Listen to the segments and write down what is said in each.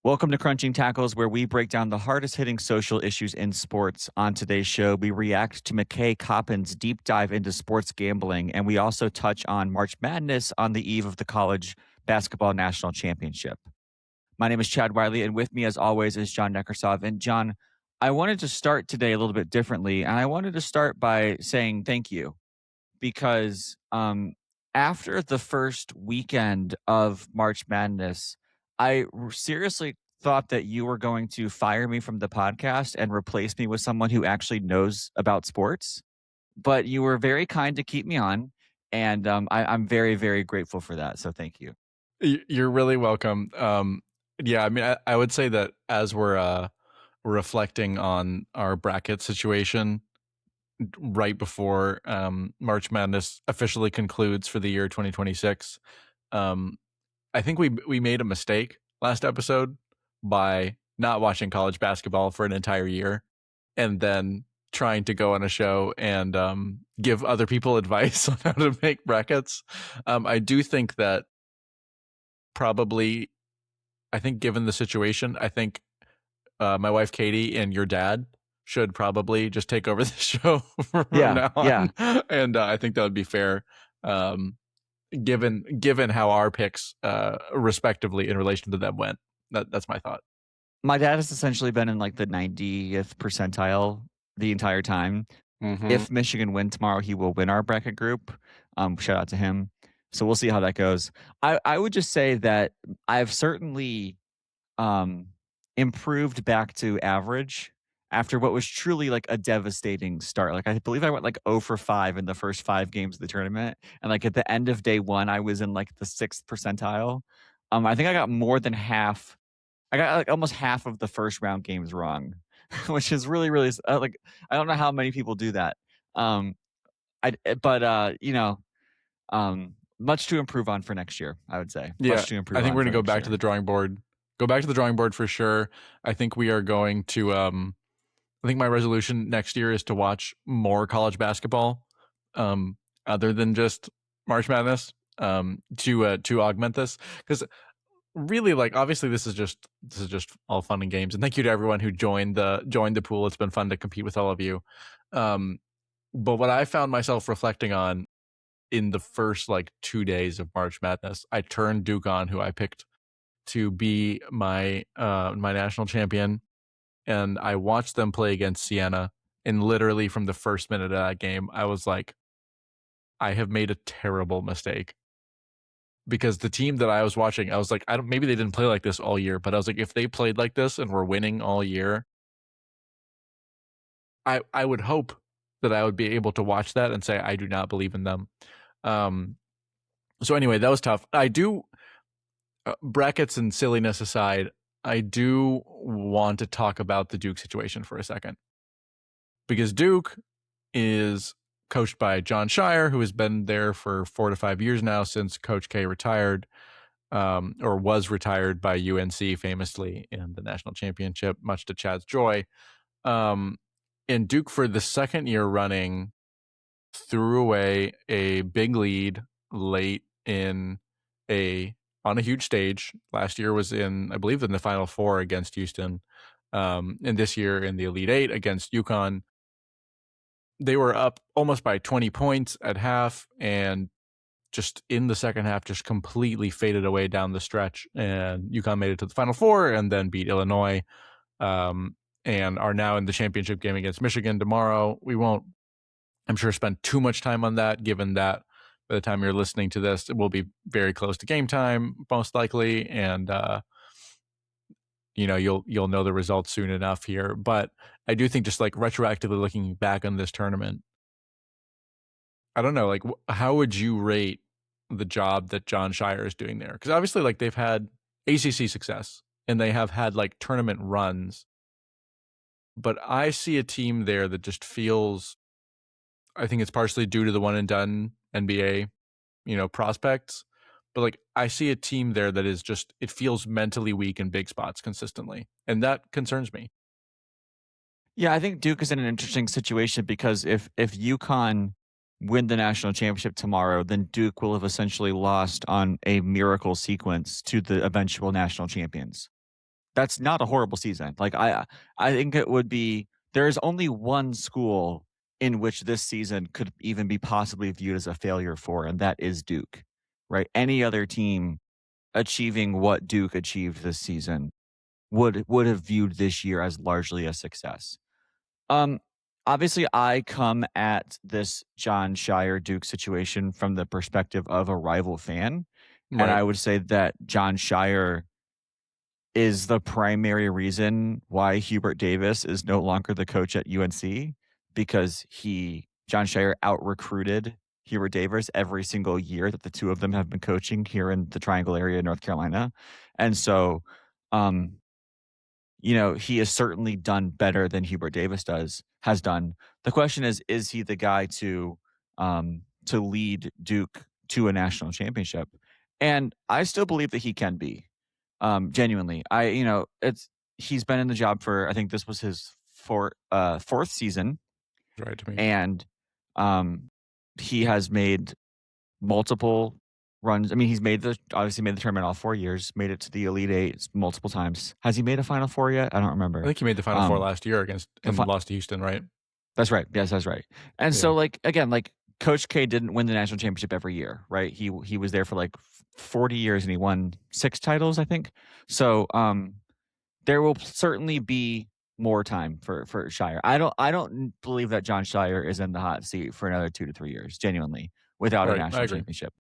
Welcome to Crunching Tackles, where we break down the hardest hitting social issues in sports. On today's show, we react to McKay Coppins' deep dive into sports gambling, and we also touch on March Madness on the eve of the college basketball national championship. My name is Chad Wiley, and with me, as always, is John Neckersov. And John, I wanted to start today a little bit differently, and I wanted to start by saying thank you because after the first weekend of March Madness, seriously thought that you were going to fire me from the podcast and replace me with someone who actually knows about sports. But you were very kind to keep me on, and I'm very, very grateful for that. So thank you. You're really welcome. Yeah, I mean, I would say that as we're reflecting on our bracket situation right before March Madness officially concludes for the year 2026, I think we made a mistake last episode by not watching college basketball for an entire year and then trying to go on a show and give other people advice on how to make brackets. I do think that probably, I think given the situation, I think my wife Katie and your dad should probably just take over the show from now on. And I think that would be fair, given how our picks respectively in relation to them went. That's my thought. My dad has essentially been in like the 90th percentile the entire time. If Michigan win tomorrow, he will win our bracket group. Shout out to him. So we'll see how that goes. I would just say that I've certainly improved back to average after what was truly like a devastating start. Like I believe I went like 0 for 5 in the first 5 games of the tournament. And like at the end of day 1, I was in like the 6th percentile. I think I got more than half. I got like almost half of the first round games wrong, which is really, really like, I don't know how many people do that. Much to improve on for next year, I would say. Yeah, much to improve I think on we're going to for go next back year. to the drawing board. Go back to the drawing board for sure. I think we are going to, I think my resolution next year is to watch more college basketball, other than just March Madness, to augment this. Because really, like, obviously this is just all fun and games. And thank you to everyone who joined the pool. It's been fun to compete with all of you. But what I found myself reflecting on in the first like 2 days of March Madness, I turned Duke on, who I picked to be my national champion, and I watched them play against Siena. And literally from the first minute of that game, I was like, I have made a terrible mistake. Because the team that I was watching, I was like, maybe they didn't play like this all year, but I was like, if they played like this and were winning all year, I would hope that I would be able to watch that and say, I do not believe in them. So anyway, that was tough. I do, brackets and silliness aside, I do want to talk about the Duke situation for a second. Because Duke is coached by Jon Scheyer, who has been there for 4 to 5 years now since Coach K retired, or was retired by UNC famously in the national championship, much to Chad's joy. And Duke, for the second year running, threw away a big lead late on a huge stage. Last year was I believe in the Final Four against Houston, and this year in the Elite Eight against UConn. They were up almost by 20 points at half, and just in the second half, just completely faded away down the stretch. And UConn made it to the Final Four and then beat Illinois, and are now in the championship game against Michigan tomorrow. We won't, I'm sure, spend too much time on that, given that by the time you're listening to this, it will be very close to game time, most likely. And, you'll know the results soon enough here. But I do think, just like retroactively looking back on this tournament, I don't know, like, how would you rate the job that Jon Scheyer is doing there? Because obviously, like, they've had ACC success and they have had like tournament runs, but I see a team there that just feels, I think it's partially due to the one and done NBA, prospects, but like I see a team there that is just, it feels mentally weak in big spots consistently, and that concerns me. Yeah, I think Duke is in an interesting situation because if UConn win the national championship tomorrow, then Duke will have essentially lost on a miracle sequence to the eventual national champions. That's not a horrible season. Like I think it would be. There's only one school in which this season could even be possibly viewed as a failure for, and that is Duke. Right? Any other team achieving what Duke achieved this season would have viewed this year as largely a success. Um, Obviously, I come at this Jon Scheyer Duke situation from the perspective of a rival fan, and Right. I would say that Jon Scheyer is the primary reason why Hubert Davis is no longer the coach at UNC because Jon Scheyer out recruited Hubert Davis every single year that the two of them have been coaching here in the Triangle area in North Carolina, and so um, he has certainly done better than Hubert Davis has done. The question is he the guy to lead Duke to a national championship? And I still believe that he can be. Genuinely. It's he's been in the job for I think this was his fourth season, Right to me. and um he has made multiple runs. I mean, he's obviously made the tournament all 4 years, made it to the Elite Eight multiple times. Has he made a Final Four yet? I don't I remember. think he made the Final Four last year The and fi lost to Houston, right? That's right. Yes, that's right. And Yeah. so, like, again, like, Coach K didn't win the national championship every year, right? He was there for, like, 40 years, and he won 6 titles, I think. So, there will certainly be more time for Scheyer. I don't believe that Jon Scheyer is in the hot seat for another 2 to 3 years, genuinely, without a Right. I national agree. championship.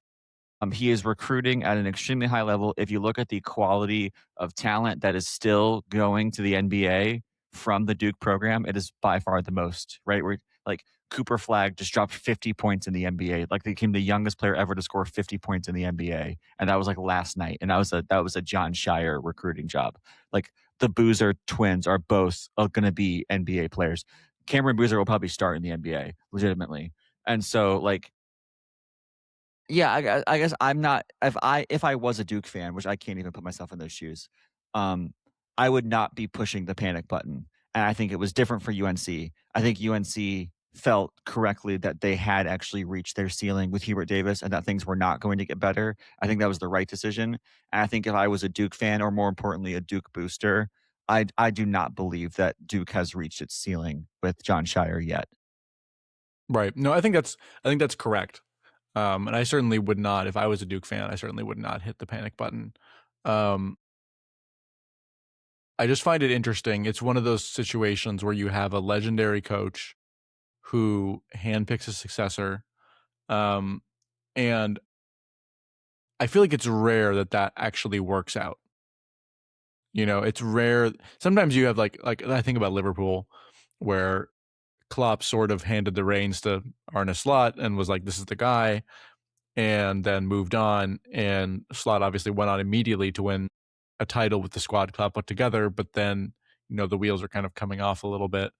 He is recruiting at an extremely high level. If you look at the quality of talent that is still going to the NBA from the Duke program, it is by far the most, right? Where like Cooper Flag just dropped 50 points in the NBA. Like they became the youngest player ever to score 50 points in the NBA. And that was like last night. And that was a Jon Scheyer recruiting job. Like the Boozer twins are both going to be NBA players. Cameron Boozer will probably start in the NBA legitimately. And so like yeah, I guess I'm not if I was a Duke fan, which I can't even put myself in those shoes, um, I would not be pushing the panic button, and I think it was different for UNC. I think UNC felt correctly that they had actually reached their ceiling with Hubert Davis and that things were not going to get better. I think that was the right decision, and I think if I was a Duke fan or more importantly a Duke booster, I do not believe that Duke has reached its ceiling with Jon Scheyer yet. Right. No, I think that's correct. And I certainly would not, if I was a Duke fan, I certainly would not hit the panic button. Um, I just find it interesting. It's one of those situations where you have a legendary coach who handpicks a successor. Um, and I feel like it's rare that that actually works out. It's rare. Sometimes you have like I think about Liverpool, where Klopp sort of handed the reins to Arne Slot and was like, "This is the guy," and then moved on. And Slot obviously went on immediately to win a title with the squad Klopp put together. But then the wheels are kind of coming off a little bit.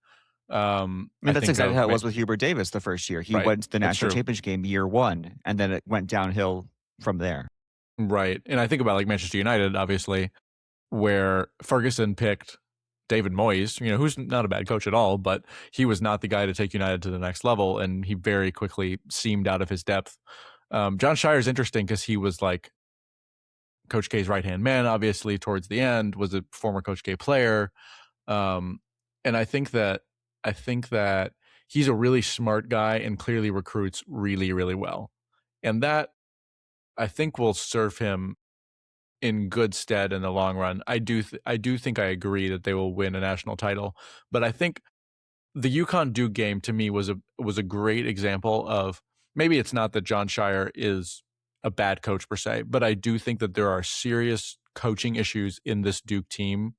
And I that's think exactly of how it was with Hubert Davis the first year. He right. went to the That's national true. championship game year one, and then it went downhill from there. Right. And I think about like Manchester United, obviously, where Ferguson picked David Moyes, who's not a bad coach at all, but he was not the guy to take United to the next level, and he very quickly seemed out of his depth. Jon Scheyer is interesting because he was like Coach K's right hand man, obviously, towards the end, was a former Coach K player, um, and I think that he's a really smart guy and clearly recruits really, really well, and that I think will serve him in good stead in the long run. I do think I agree that they will win a national title, but I think the UConn Duke game to me was a great example of, maybe it's not that Jon Scheyer is a bad coach per se, but I do think that there are serious coaching issues in this Duke team,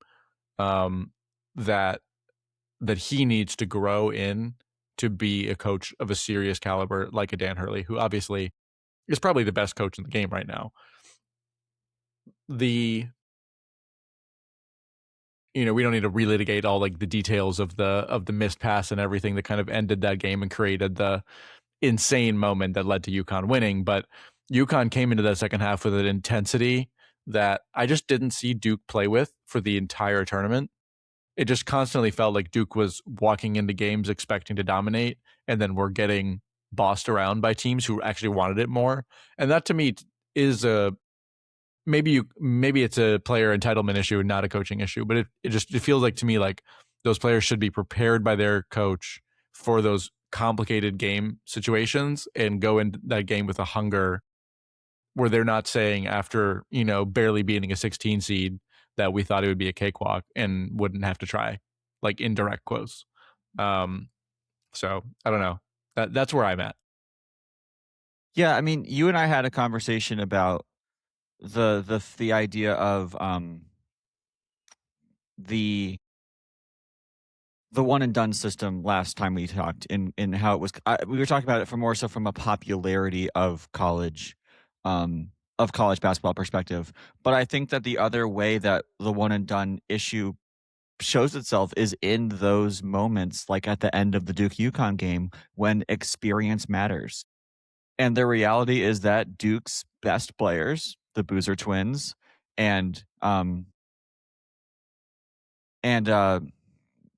um, that that he needs to grow in to be a coach of a serious caliber like a Dan Hurley, who obviously is probably the best coach in the game right now. The we don't need to relitigate all like the details of the missed pass and everything that kind of ended that game and created the insane moment that led to UConn winning. But UConn came into that second half with an intensity that I just didn't see Duke play with for the entire tournament. It just constantly felt like Duke was walking into games expecting to dominate, and then we're getting bossed around by teams who actually wanted it more. And that to me is a maybe it's a player entitlement issue and not a coaching issue, but it feels like to me like those players should be prepared by their coach for those complicated game situations and go into that game with a hunger where they're not saying after, barely beating a 16 seed that we thought it would be a cakewalk and wouldn't have to try, like indirect quotes. So I don't know. That's where I'm at. Yeah, I mean, you and I had a conversation about the idea of the the one and done system last time we talked in how it was. We were talking about it from more so from a popularity of college basketball perspective. But I think that the other way that the one and done issue shows itself is in those moments, like at the end of the Duke UConn game, when experience matters. And the reality is that Duke's best players, the Boozer twins, and and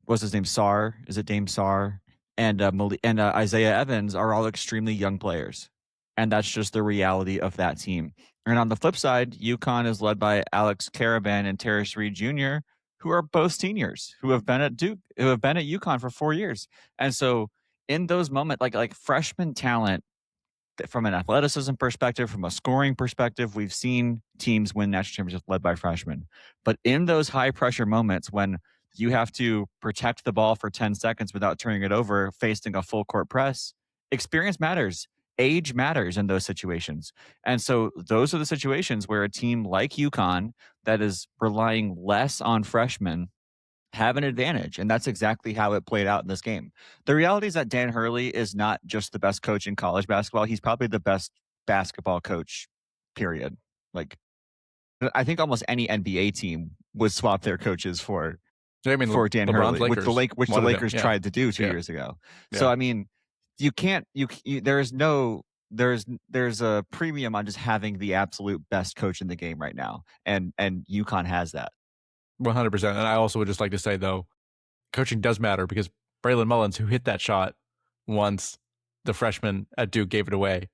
what's his name? Sar? Is it Dame Sar? And Isaiah Evans are all extremely young players, and that's just the reality of that team. And on the flip side, UConn is led by Alex Caravan and Terrace Reed Jr., who are both seniors who have been at Duke, who have been at UConn for 4 years. And so, in those moments, like freshman talent from an athleticism perspective, from a scoring perspective, we've seen teams win national championships led by freshmen. But in those high pressure moments when you have to protect the ball for 10 seconds without turning it over, facing a full court press, experience matters. Age matters in those situations. And so those are the situations where a team like UConn that is relying less on freshmen have an advantage. And that's exactly how it played out in this game. The reality is that Dan Hurley is not just the best coach in college basketball. He's probably the best basketball coach, period. Like, I think almost any NBA team would swap their coaches for I mean, Dan LeBron's Hurley, which the Lakers him. Yeah. tried to do 2 years ago. So, I mean, you can't, there's a premium on just having the absolute best coach in the game right now. And UConn has that. 100%. And I also would just like to say, though, coaching does matter because Braylon Mullins, who hit that shot once the freshman at Duke gave it away,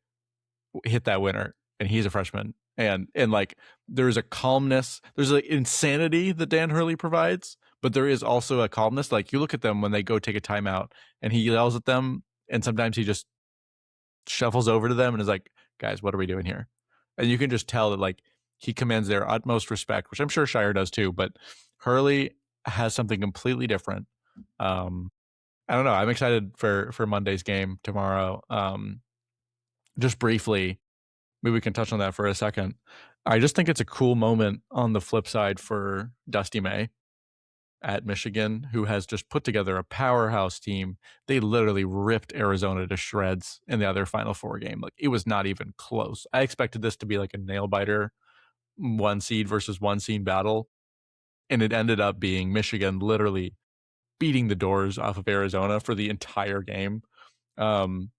hit that winner, and he's a freshman. And like, there's a calmness, there's an insanity that Dan Hurley provides, but there is also a calmness. Like, you look at them when they go take a timeout and he yells at them, and sometimes he just shuffles over to them and is like, guys, what are we doing here? And you can just tell that, like, he commands their utmost respect, which I'm sure Scheyer does too, but Hurley has something completely different. I don't know. I'm excited for Monday's game tomorrow. Just briefly, maybe we can touch on that for a second. I just think it's a cool moment on the flip side for Dusty May at Michigan, who has just put together a powerhouse team. They literally ripped Arizona to shreds in the other Final Four game. Like, it was not even close. I expected this to be like a nail biter, 1 seed versus 1 seed battle, and it ended up being Michigan literally beating the doors off of Arizona for the entire game. And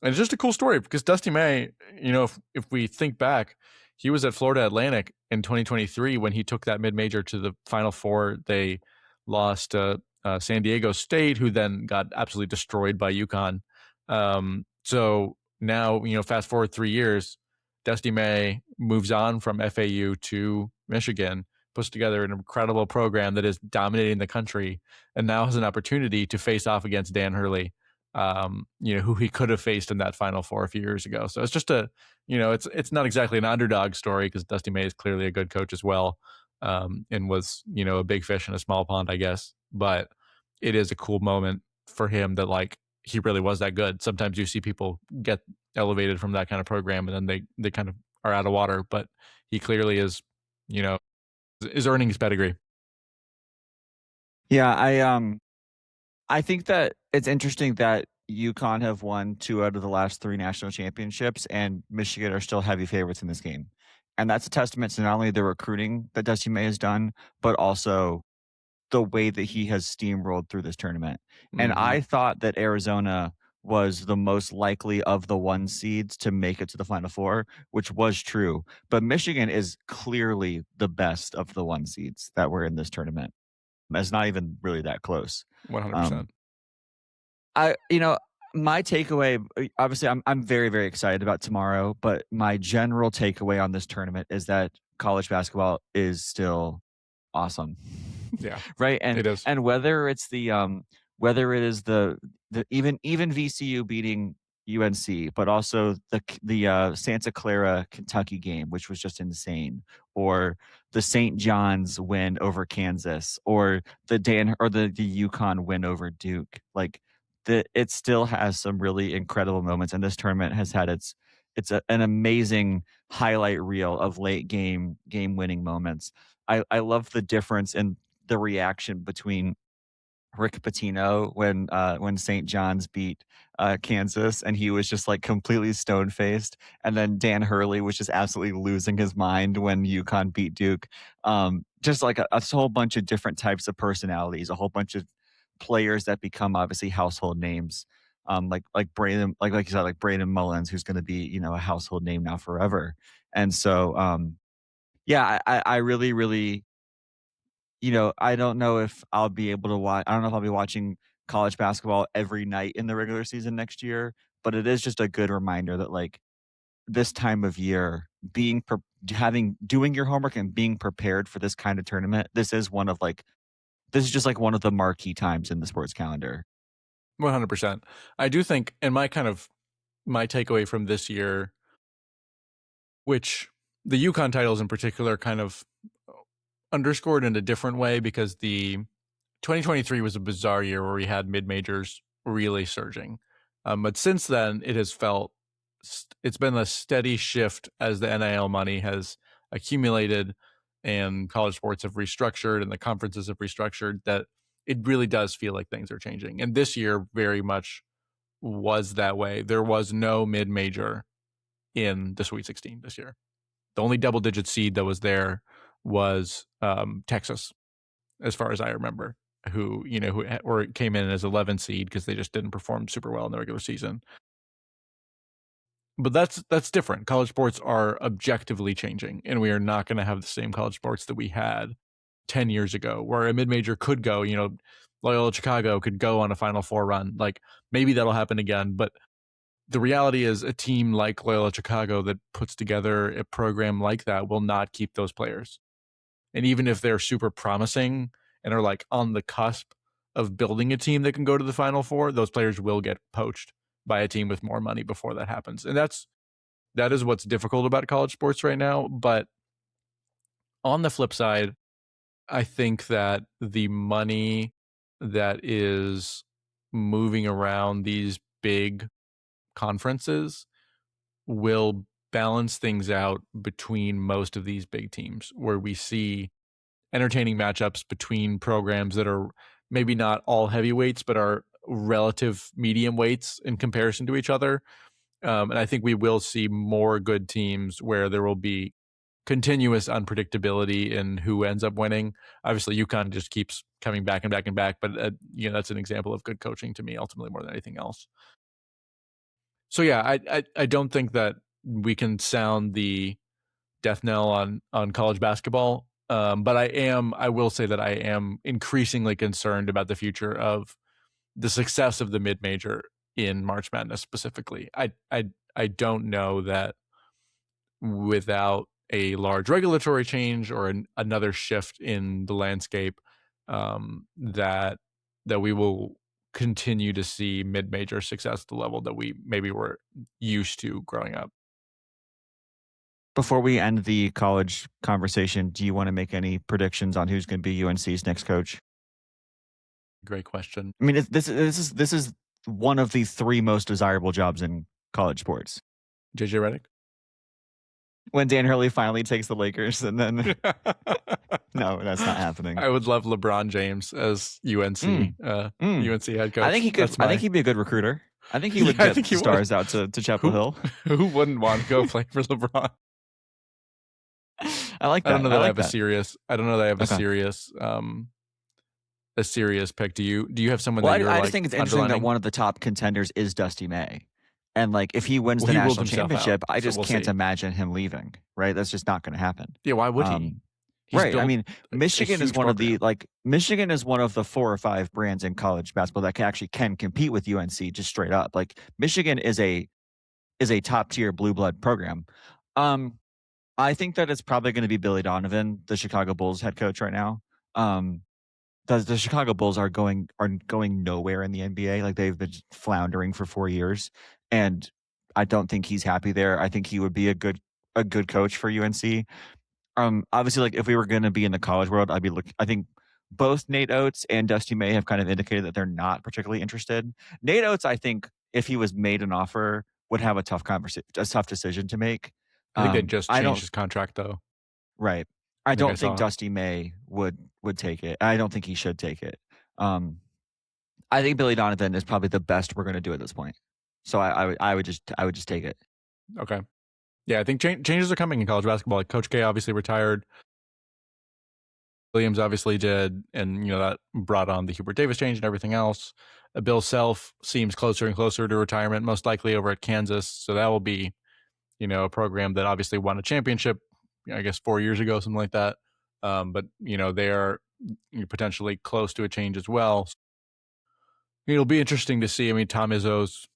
it's just a cool story because Dusty May, if we think back, he was at Florida Atlantic in 2023 when he took that mid-major to the Final Four. They lost San Diego State, who then got absolutely destroyed by UConn. So now, fast forward 3 years, Dusty May moves on from FAU to Michigan, puts together an incredible program that is dominating the country, and now has an opportunity to face off against Dan Hurley, who he could have faced in that Final Four a few years ago. So it's just it's not exactly an underdog story because Dusty May is clearly a good coach as well, and was, a big fish in a small pond, I guess. But it is a cool moment for him that, like, he really was that good. Sometimes you see people get elevated from that kind of program and then they kind of are out of water, but he clearly is, is earning his pedigree. Yeah, I think that it's interesting that UConn have won 2 out of the last 3 national championships, and Michigan are still heavy favorites in this game. And that's a testament to not only the recruiting that Dusty May has done, but also the way that he has steamrolled through this tournament. And I thought that Arizona was the most likely of the 1 seeds to make it to the Final Four, which was true. But Michigan is clearly the best of the 1 seeds that were in this tournament. It's not even really that close. 100%. My takeaway, obviously, I'm very, very excited about tomorrow, but my general takeaway on this tournament is that college basketball is still awesome. Yeah, Right? And it is. whether it's whether it is the even VCU beating UNC, but also the Santa Clara, Kentucky game, which was just insane, or the St. John's win over Kansas, or the UConn win over Duke. Like it still has some really incredible moments, and this tournament has had an amazing highlight reel of late game winning moments. I love the difference in the reaction between Rick Pitino when St. John's beat Kansas, and he was just like completely stone faced, and then Dan Hurley was just absolutely losing his mind when UConn beat Duke. Just like a whole bunch of different types of personalities, a whole bunch of players that become obviously household names. Like Braden, like you said, like Braden Mullins, who's going to be a household name now forever. And so yeah, I really, really, I don't know if I'll be able to watch. I don't know if I'll be watching college basketball every night in the regular season next year, but it is just a good reminder that like this time of year, doing your homework and being prepared for this kind of tournament, this is just like one of the marquee times in the sports calendar. 100%. I do think, and my takeaway from this year, which the UConn titles in particular kind of underscored in a different way, because the 2023 was a bizarre year where we had mid-majors really surging. But since then, it's been a steady shift as the NIL money has accumulated and college sports have restructured and the conferences have restructured, that it really does feel like things are changing. And this year very much was that way. There was no mid-major in the Sweet 16 this year. The only double-digit seed that was there was Texas, as far as I remember, who came in as 11 seed because they just didn't perform super well in the regular season. But that's different. College sports are objectively changing, and we are not going to have the same college sports that we had 10 years ago, where a mid-major could go, Loyola Chicago could go on a Final Four run. Like, maybe that'll happen again, but the reality is a team like Loyola Chicago that puts together a program like that will not keep those players. And even if they're super promising and are like on the cusp of building a team that can go to the Final Four, those players will get poached by a team with more money before that happens. And that is what's difficult about college sports right now. But on the flip side, I think that the money that is moving around these big conferences will balance things out between most of these big teams, where we see entertaining matchups between programs that are maybe not all heavyweights, but are relative medium weights in comparison to each other. And I think we will see more good teams where there will be continuous unpredictability in who ends up winning. Obviously, UConn just keeps coming back and back and back, but that's an example of good coaching to me, ultimately, more than anything else. So yeah, I don't think that we can sound the death knell on college basketball, but I will say that I am increasingly concerned about the future of the success of the mid-major in March Madness specifically. I don't know that without a large regulatory change or another shift in the landscape, that we will continue to see mid-major success at the level that we maybe were used to growing up. Before we end the college conversation, do you want to make any predictions on who's going to be UNC's next coach? Great question. I mean, this is one of the three most desirable jobs in college sports. JJ Redick? When Dan Hurley finally takes the Lakers, and then no, that's not happening. I would love LeBron James as UNC UNC head coach. I think he could. I think he'd be a good recruiter. I think he would get stars out to Chapel Hill. Who wouldn't want to go play for LeBron? I like that. I don't know that I have that. a serious. I don't know that I have a serious pick. Do you have someone that you're I just think it's interesting that one of the top contenders is Dusty May. And like, if he wins the national championship, I just can't imagine him leaving. Right? That's just not going to happen. Yeah, why would he? Right. I mean, Michigan is one of the Michigan is one of the 4 or 5 brands in college basketball that can compete with UNC just straight up. Like, Michigan is a top tier blue blood program. I think that it's probably going to be Billy Donovan, the Chicago Bulls head coach right now. Um, the Chicago Bulls are going nowhere in the NBA. Like they've been floundering for 4 years, and I don't think he's happy there. I think he would be a good coach for UNC. Obviously, like if we were going to be in the college world, I'd be looking. I think both Nate Oates and Dusty May have kind of indicated that they're not particularly interested. Nate Oates, I think, if he was made an offer, would have a tough decision to make. I think they just I changed don't his contract though. right. I I think I don't think saw. Dusty May would take it. I don't think he should take it. Um, I think Billy Donovan is probably the best we're going to do at this point. So I would just take it. Okay. Yeah, I think changes are coming in college basketball. Like Coach K obviously retired. Williams obviously did, and that brought on the Hubert Davis change and everything else. Bill Self seems closer and closer to retirement, most likely over at Kansas. So that will be, a program that obviously won a championship, I guess 4 years ago, something like that. But they are potentially close to a change as well. It'll be interesting to see. I mean, Tom Izzo's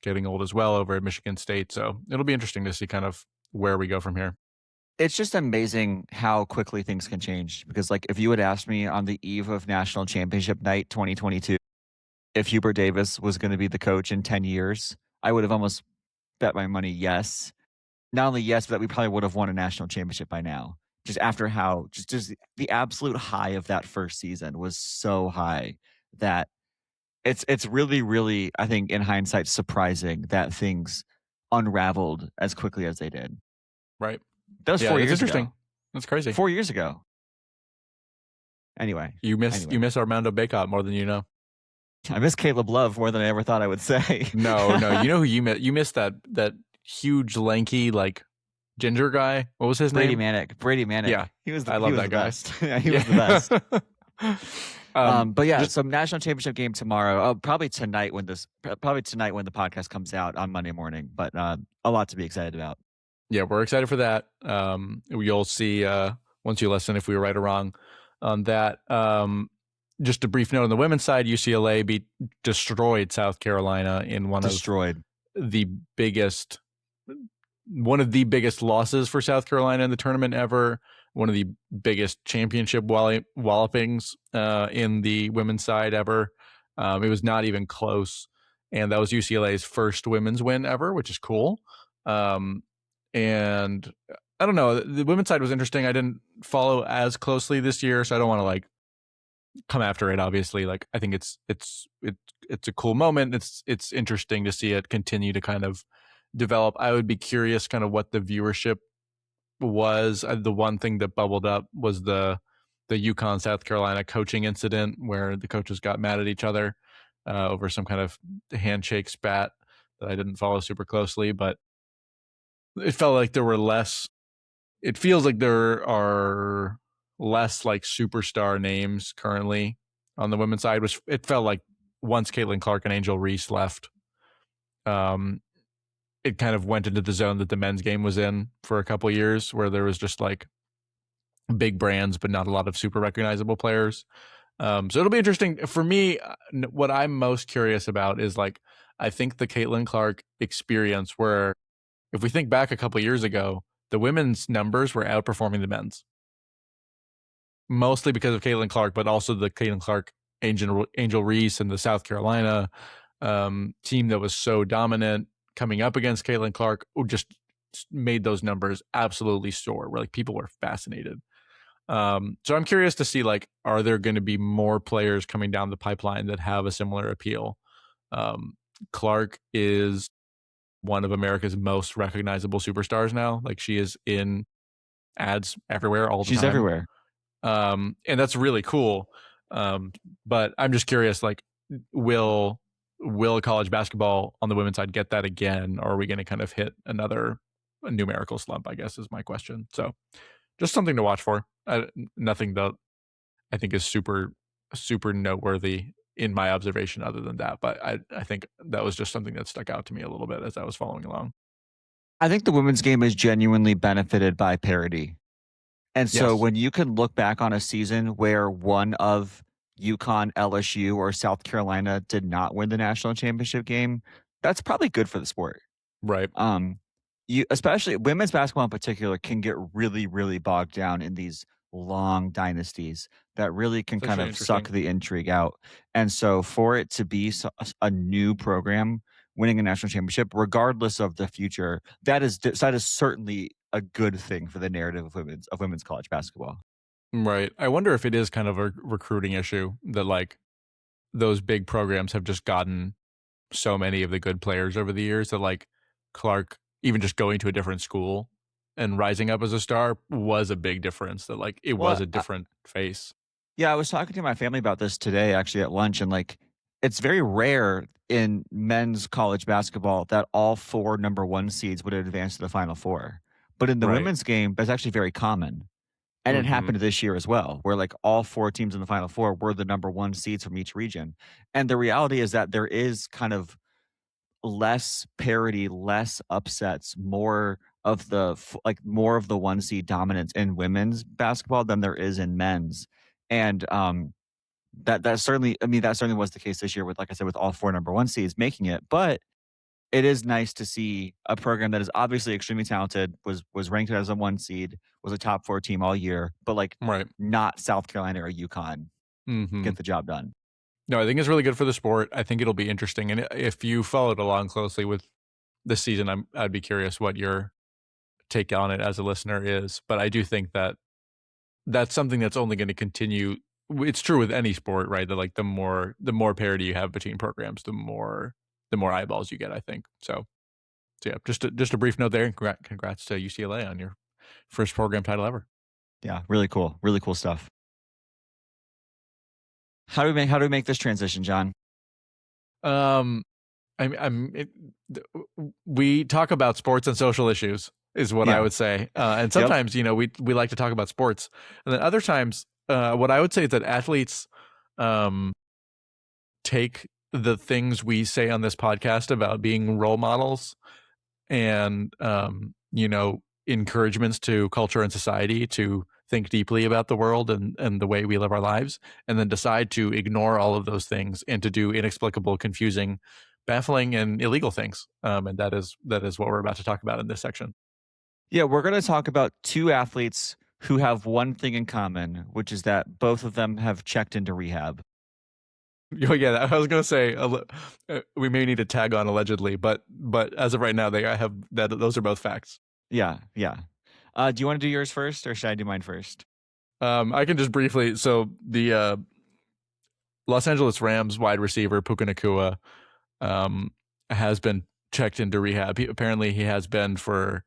getting old as well over at Michigan State, so it'll be interesting to see kind of where we go from here. It's just amazing how quickly things can change because like if you had asked me on the eve of National Championship Night 2022 if Hubert Davis was going to be the coach in 10 years, I would have almost bet my money yes. Not only yes, but that we probably would have won a national championship by now. Just after how just the absolute high of that first season was so high that it's really, really, I think in hindsight, surprising that things unraveled as quickly as they did. Right. That was Yeah, 4 it's years interesting. ago. That's crazy. 4 years ago. Anyway. You miss Armando Bacot more than you know. I miss Caleb Love more than I ever thought I would say. No, you know who you miss? You missed that huge, lanky, like ginger guy. What was his Brady name? Manick. Brady Manick. Yeah, I love that guy. Best. He was the best. But yeah, some national championship game tomorrow. Probably tonight when the podcast comes out on Monday morning. But a lot to be excited about. Yeah, we're excited for that. You'll see once you listen if we were right or wrong on that. Just a brief note on the women's side: UCLA destroyed South Carolina in one of the biggest losses for South Carolina in the tournament ever. One of the biggest championship wallopings in the women's side ever. It was not even close, and that was UCLA's first women's win ever, which is cool. And I don't know, the women's side was interesting. I didn't follow as closely this year, so I don't want to like come after it. Obviously, like I think it's a cool moment. It's interesting to see it continue to kind of develop. I would be curious kind of what the viewership was. The one thing that bubbled up was the UConn South Carolina coaching incident where the coaches got mad at each other over some kind of handshake spat that I didn't follow super closely, but it felt like it feels like there are less like superstar names currently on the women's side, which it felt like once Caitlin Clark and Angel Reese left, it kind of went into the zone that the men's game was in for a couple of years, where there was just like big brands, but not a lot of super recognizable players. So it'll be interesting for me. What I'm most curious about is like, I think the Caitlin Clark experience, where if we think back a couple of years ago, the women's numbers were outperforming the men's, mostly because of Caitlin Clark, but also the Caitlin Clark, Angel Reese, and the South Carolina team that was so dominant coming up against Caitlin Clark just made those numbers absolutely soar, where like people were fascinated. So I'm curious to see, like, are there going to be more players coming down the pipeline that have a similar appeal? Clark is one of America's most recognizable superstars now. Like, she is in ads everywhere all the time. She's everywhere. And that's really cool. But I'm just curious, like, will college basketball on the women's side get that again, or are we going to kind of hit another numerical slump, I guess is my question. So just something to watch for. Nothing that I think is super, super noteworthy in my observation other than that. But I think that was just something that stuck out to me a little bit as I was following along. I think the women's game is genuinely benefited by parity. And so when you can look back on a season where one of UConn, LSU, or South Carolina did not win the national championship game, that's probably good for the sport. Right. especially women's basketball in particular can get really, really bogged down in these long dynasties that really can It's kind actually of suck interesting. the intrigue out. And so for it to be a new program winning a national championship, regardless of the future, that is certainly a good thing for the narrative of women's college basketball. Right. I wonder if it is kind of a recruiting issue that like those big programs have just gotten so many of the good players over the years that like Clark even just going to a different school and rising up as a star was a big difference, that like it was Well, a different face. yeah, I was talking to my family about this today actually at lunch, and like it's very rare in men's college basketball that all four number one seeds would advance to the final four. But in the Right. women's game, that's actually very common. And it Mhm. happened this year as well, where like all four teams in the final four were the number one seeds from each region. And the reality is that there is kind of less parity, less upsets, more of the one seed dominance in women's basketball than there is in men's. And that certainly, I mean, that certainly was the case this year with, like I said, with all four number one seeds making it. But it is nice to see a program that is obviously extremely talented, was ranked as a one seed, was a top four team all year, but like Right. not South Carolina or UConn Mhm. get the job done. No, I think it's really good for the sport. I think it'll be interesting, and if you followed along closely with this season, I'd be curious what your take on it as a listener is. But I do think that that's something that's only going to continue. It's true with any sport, right? That like the more parity you have between programs, the more eyeballs you get. I think so. So yeah, just a brief note there. Congrats to UCLA on your first program title ever. Yeah, really cool stuff. How do we make this transition, John? Um, we talk about sports and social issues is what I Yeah. would say, and Yep. sometimes we like to talk about sports, and then other times, what I would say is that athletes um, take the things we say on this podcast about being role models and encouragements to culture and society to think deeply about the world and the way we live our lives, and then decide to ignore all of those things and to do inexplicable, confusing, baffling, and illegal things. And that is what we're about to talk about in this section. Yeah, we're going to talk about two athletes who have one thing in common, which is that both of them have checked into rehab. Oh, yeah, I was gonna say we may need to tag on allegedly, but as of right now, they have that. Those are both facts. Yeah, yeah. Do you want to do yours first, or should I do mine first? I can just briefly. So the Los Angeles Rams wide receiver Puka Nacua um, has been checked into rehab. Apparently, he has been for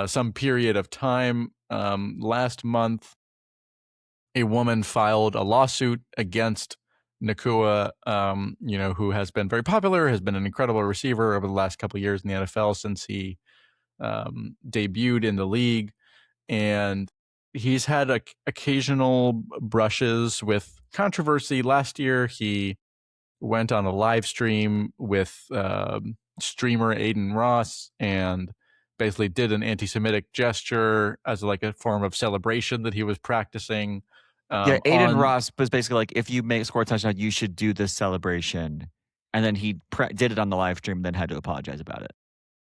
some period of time. Last month, a woman filed a lawsuit against Nacua, who has been very popular, has been an incredible receiver over the last couple of years in the NFL since he debuted in the league, and he's had occasional brushes with controversy. Last year, he went on a live stream with streamer Aiden Ross and basically did an anti-Semitic gesture as like a form of celebration that he was practicing Yeah, Aiden on. Ross was basically like, if you score a touchdown, you should do this celebration. And then he did it on the live stream, and then had to apologize about it.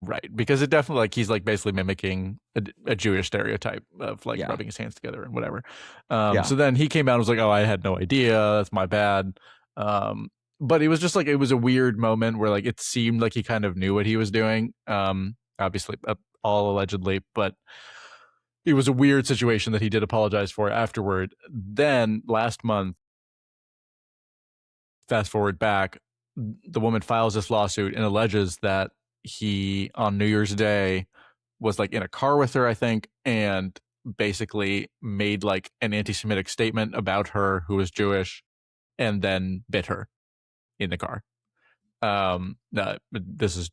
Right, because it definitely like he's like basically mimicking a Jewish stereotype of like Yeah, rubbing his hands together and whatever. yeah, So then he came out and was like, "Oh, I had no idea. That's my bad." But it was just like it was a weird moment where like it seemed like he kind of knew what he was doing. Obviously, all allegedly, but it was a weird situation that he did apologize for afterward. Then last month, fast forward back, the woman files this lawsuit and alleges that he on New Year's Day was like in a car with her, I think, and basically made like an anti-Semitic statement about her who was Jewish, and then bit her in the car. This is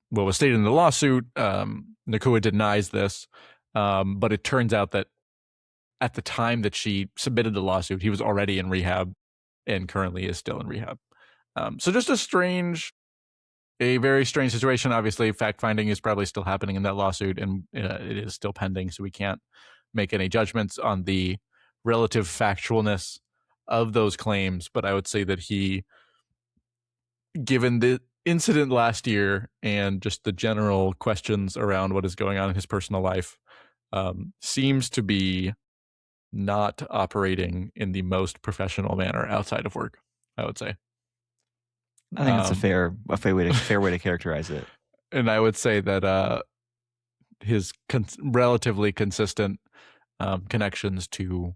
what was stated in the lawsuit. Nacua denies this, but it turns out that at the time that she submitted the lawsuit, he was already in rehab and currently is still in rehab. So just a very strange situation. Obviously, fact finding is probably still happening in that lawsuit, and it is still pending. So we can't make any judgments on the relative factualness of those claims. But I would say that he, given incident last year and just the general questions around what is going on in his personal life seems to be not operating in the most professional manner outside of work, I would say. I think that's a Um, fair way to characterize it. and I would say that his relatively consistent connections to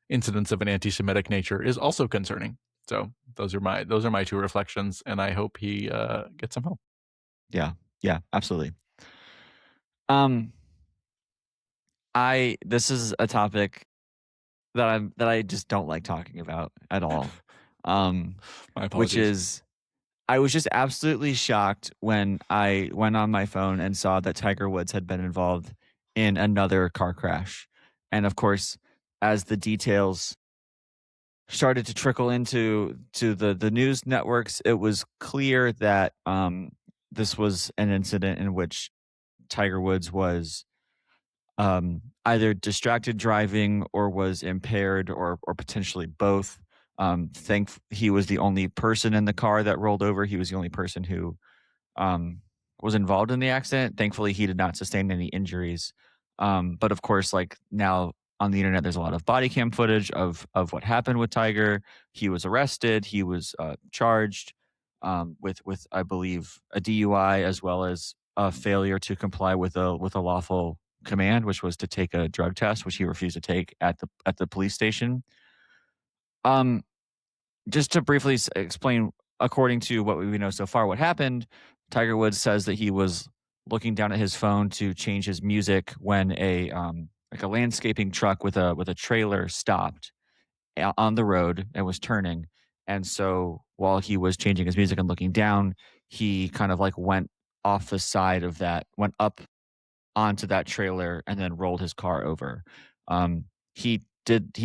incidents of an anti-Semitic nature is also concerning. So those are my two reflections, and I hope he gets some help. Yeah. Yeah, absolutely. Um, this is a topic that I just don't like talking about at all. Um, My which apologies. is I was just absolutely shocked when I went on my phone and saw that Tiger Woods had been involved in another car crash. And of course, as the details started to trickle into the news networks, it was clear that this was an incident in which Tiger Woods was either distracted driving or was impaired or potentially both. He was the only person in the car that rolled over. He was the only person who um, was involved in the accident. Thankfully, he did not sustain any injuries. But of course, like now on the internet, there's a lot of body cam footage of what happened with Tiger. He was arrested. He was charged with I believe a DUI as well as a failure to comply with a lawful command, which was to take a drug test, which he refused to take at the police station. Um, just to briefly explain, according to what we know so far, what happened, Tiger Woods says that he was looking down at his phone to change his music when a landscaping truck with a trailer stopped on the road and was turning. And so while he was changing his music and looking down, he kind of like went off the side of that, went up onto that trailer and then rolled his car over. Um, he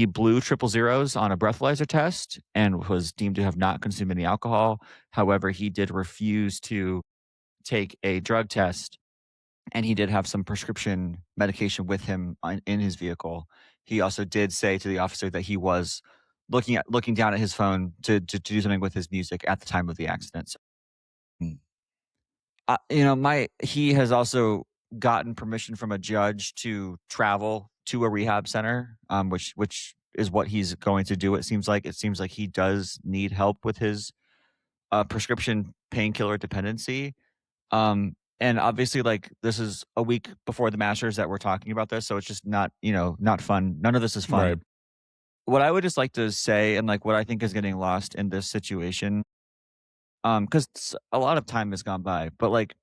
blew triple zeros on a breathalyzer test and was deemed to have not consumed any alcohol. However, he did refuse to take a drug test, and he did have some prescription medication with him in his vehicle. He also did say to the officer that he was looking down at his phone to do something with his music at the time of the accident. So, my he has also gotten permission from a judge to travel to a rehab center, which is what he's going to do. It seems like he does need help with his prescription painkiller dependency. And obviously, like this is a week before the Masters that we're talking about this, so it's just not not fun. None of this is Right. fun. What I would just like to say, and like what I think is getting lost in this situation, because a lot of time has gone by, but like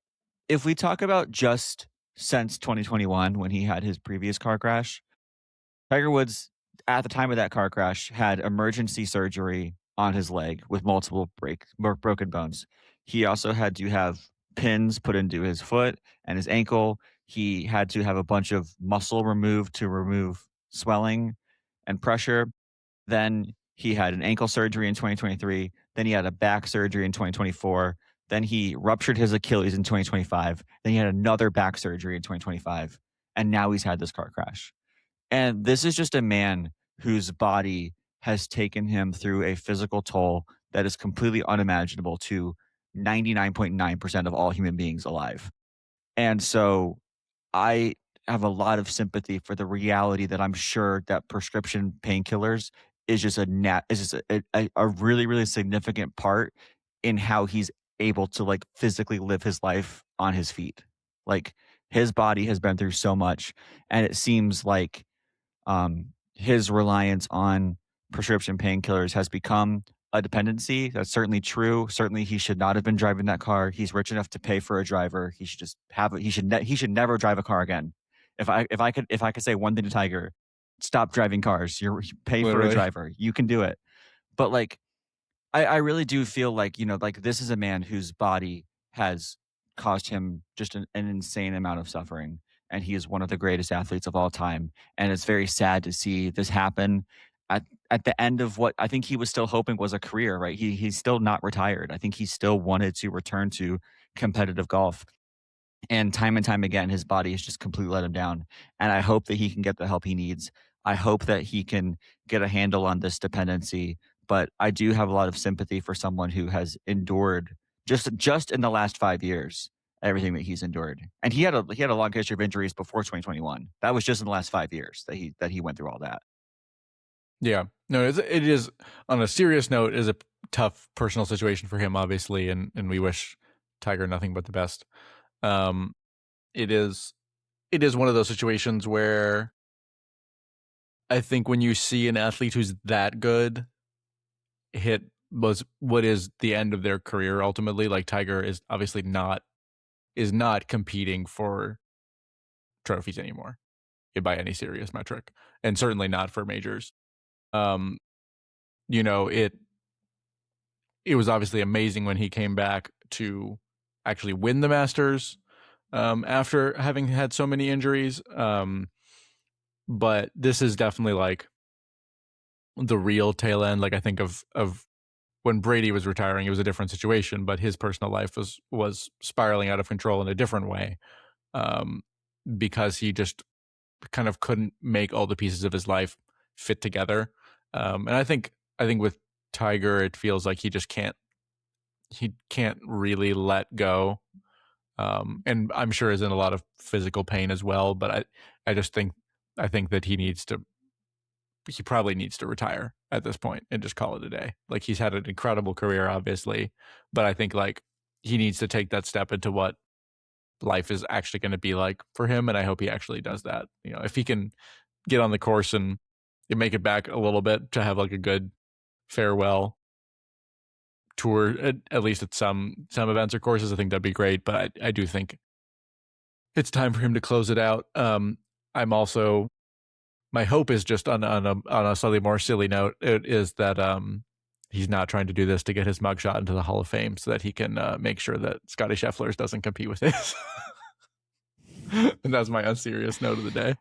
if we talk about just since 2021 when he had his previous car crash, Tiger Woods at the time of that car crash had emergency surgery on his leg with multiple broken bones. He also had to have pins put into his foot and his ankle. He had to have a bunch of muscle removed to remove swelling and pressure. Then he had an ankle surgery in 2023. Then he had a back surgery in 2024. Then he ruptured his Achilles in 2025. Then he had another back surgery in 2025. And now he's had this car crash. And this is just a man whose body has taken him through a physical toll that is completely unimaginable to 99.9% of all human beings alive. And so I have a lot of sympathy for the reality that I'm sure that prescription painkillers is just a really, really significant part in how he's able to, like, physically live his life on his feet. Like, his body has been through so much, and it seems like his reliance on prescription painkillers has become a dependency. That's certainly true. Certainly, he should not have been driving that car. He's rich enough to pay for a driver. He should just have. He should never drive a car again. If I could say one thing to Tiger, stop driving cars. Pay for a Literally. driver. You can do it. But like I really do feel like, like this is a man whose body has caused him just an insane amount of suffering. And he is one of the greatest athletes of all time. And it's very sad to see this happen at, at the end of what I think he was still hoping was a career, right? He's still not retired. I think he still wanted to return to competitive golf. And time again, his body has just completely let him down. And I hope that he can get the help he needs. I hope that he can get a handle on this dependency. But I do have a lot of sympathy for someone who has endured just in the last 5 years, everything that he's endured. And he had a long history of injuries before 2021. That was just in the last 5 years that he went through all that. Yeah. No, it is, on a serious note, is a tough personal situation for him, obviously, and we wish Tiger nothing but the best. It is one of those situations where I think when you see an athlete who's that good hit what is the end of their career ultimately, like Tiger is obviously not competing for trophies anymore by any serious metric, and certainly not for majors. It was obviously amazing when he came back to actually win the Masters after having had so many injuries. But this is definitely like the real tail end. Like, I think of when Brady was retiring, it was a different situation, but his personal life was spiraling out of control in a different way, because he just kind of couldn't make all the pieces of his life fit together. And I think with Tiger, it feels like he can't really let go. And I'm sure is in a lot of physical pain as well. But I think that he probably needs to retire at this point and just call it a day. Like, he's had an incredible career, obviously, but I think like he needs to take that step into what life is actually going to be like for him. And I hope he actually does that. If he can get on the course and make it back a little bit to have like a good farewell tour, at least at some events or courses, I think that'd be great. But I do think it's time for him to close it out. I'm also, my hope is just on a slightly more silly note, it is that he's not trying to do this to get his mugshot into the Hall of Fame so that he can make sure that Scotty Scheffler's doesn't compete with his. And that's my unserious note of the day.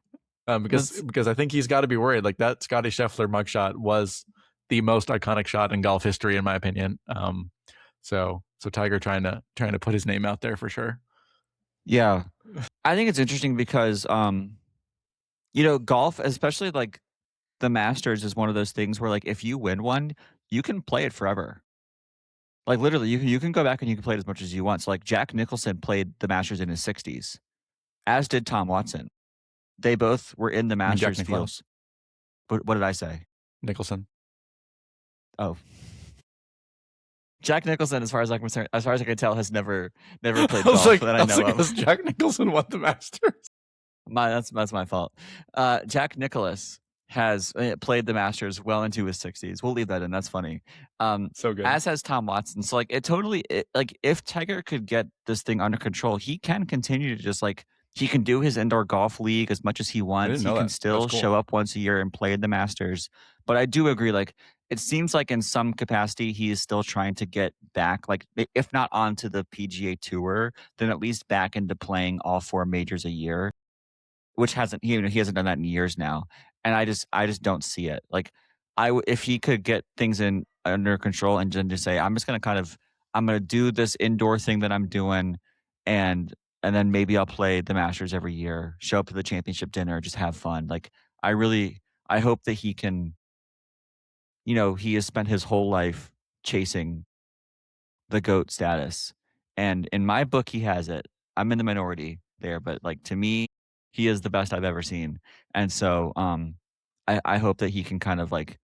Because I think he's got to be worried. Like, that Scotty Scheffler mugshot was the most iconic shot in golf history, in my opinion. So Tiger trying to put his name out there for sure. Yeah, I think it's interesting because golf, especially like the Masters, is one of those things where like if you win one, you can play it forever. Like, literally, you can go back and you can play it as much as you want. So like Jack Nicholson played the Masters in his 60s, as did Tom Watson. They both were in the Masters fields. But what did I say? Nicholson. Oh. Jack Nicholson, as far as I'm concerned, as far as I can tell, has never played golf that I know of. Jack Nicholson won the Masters. That's my fault. Jack Nicklaus has played the Masters well into his 60s. We'll leave that in. That's funny. So good. As has Tom Watson. So like like if Tiger could get this thing under control, he can continue to just like, he can do his indoor golf league as much as he wants. He can still show up once a year and play the Masters. But I do agree, like, it seems like in some capacity he is still trying to get back, like, if not onto the PGA Tour, then at least back into playing all 4 majors a year, which he hasn't done that in years now. And I just don't see it. Like, if he could get things under control and then just say, I'm going to do this indoor thing that I'm doing, and then maybe I'll play the Masters every year, show up to the championship dinner, just have fun. Like, I hope that he can, he has spent his whole life chasing the GOAT status. And in my book, he has it. I'm in the minority there, but like, to me, he is the best I've ever seen. And so I hope that he can kind of like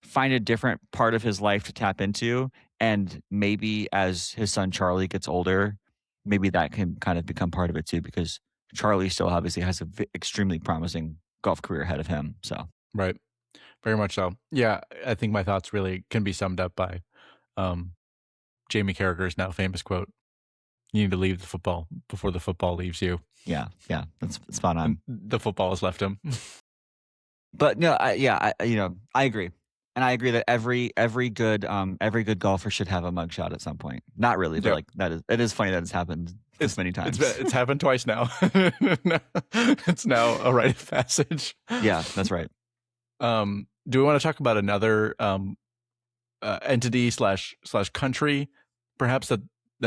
find a different part of his life to tap into. And maybe as his son Charlie gets older, maybe that can kind of become part of it too, because Charlie still obviously has an extremely promising golf career ahead of him. So right, very much so. Yeah, I think my thoughts really can be summed up by Jamie Carragher's now famous quote: "You need to leave the football before the football leaves you." Yeah, that's spot on. The football has left him. But no, I agree. And I agree that every good golfer should have a mugshot at some point. Not really, but like it is funny that it's happened this many times. It's happened twice now. It's now a rite of passage. Yeah, that's right. Do we want to talk about another entity / country, perhaps that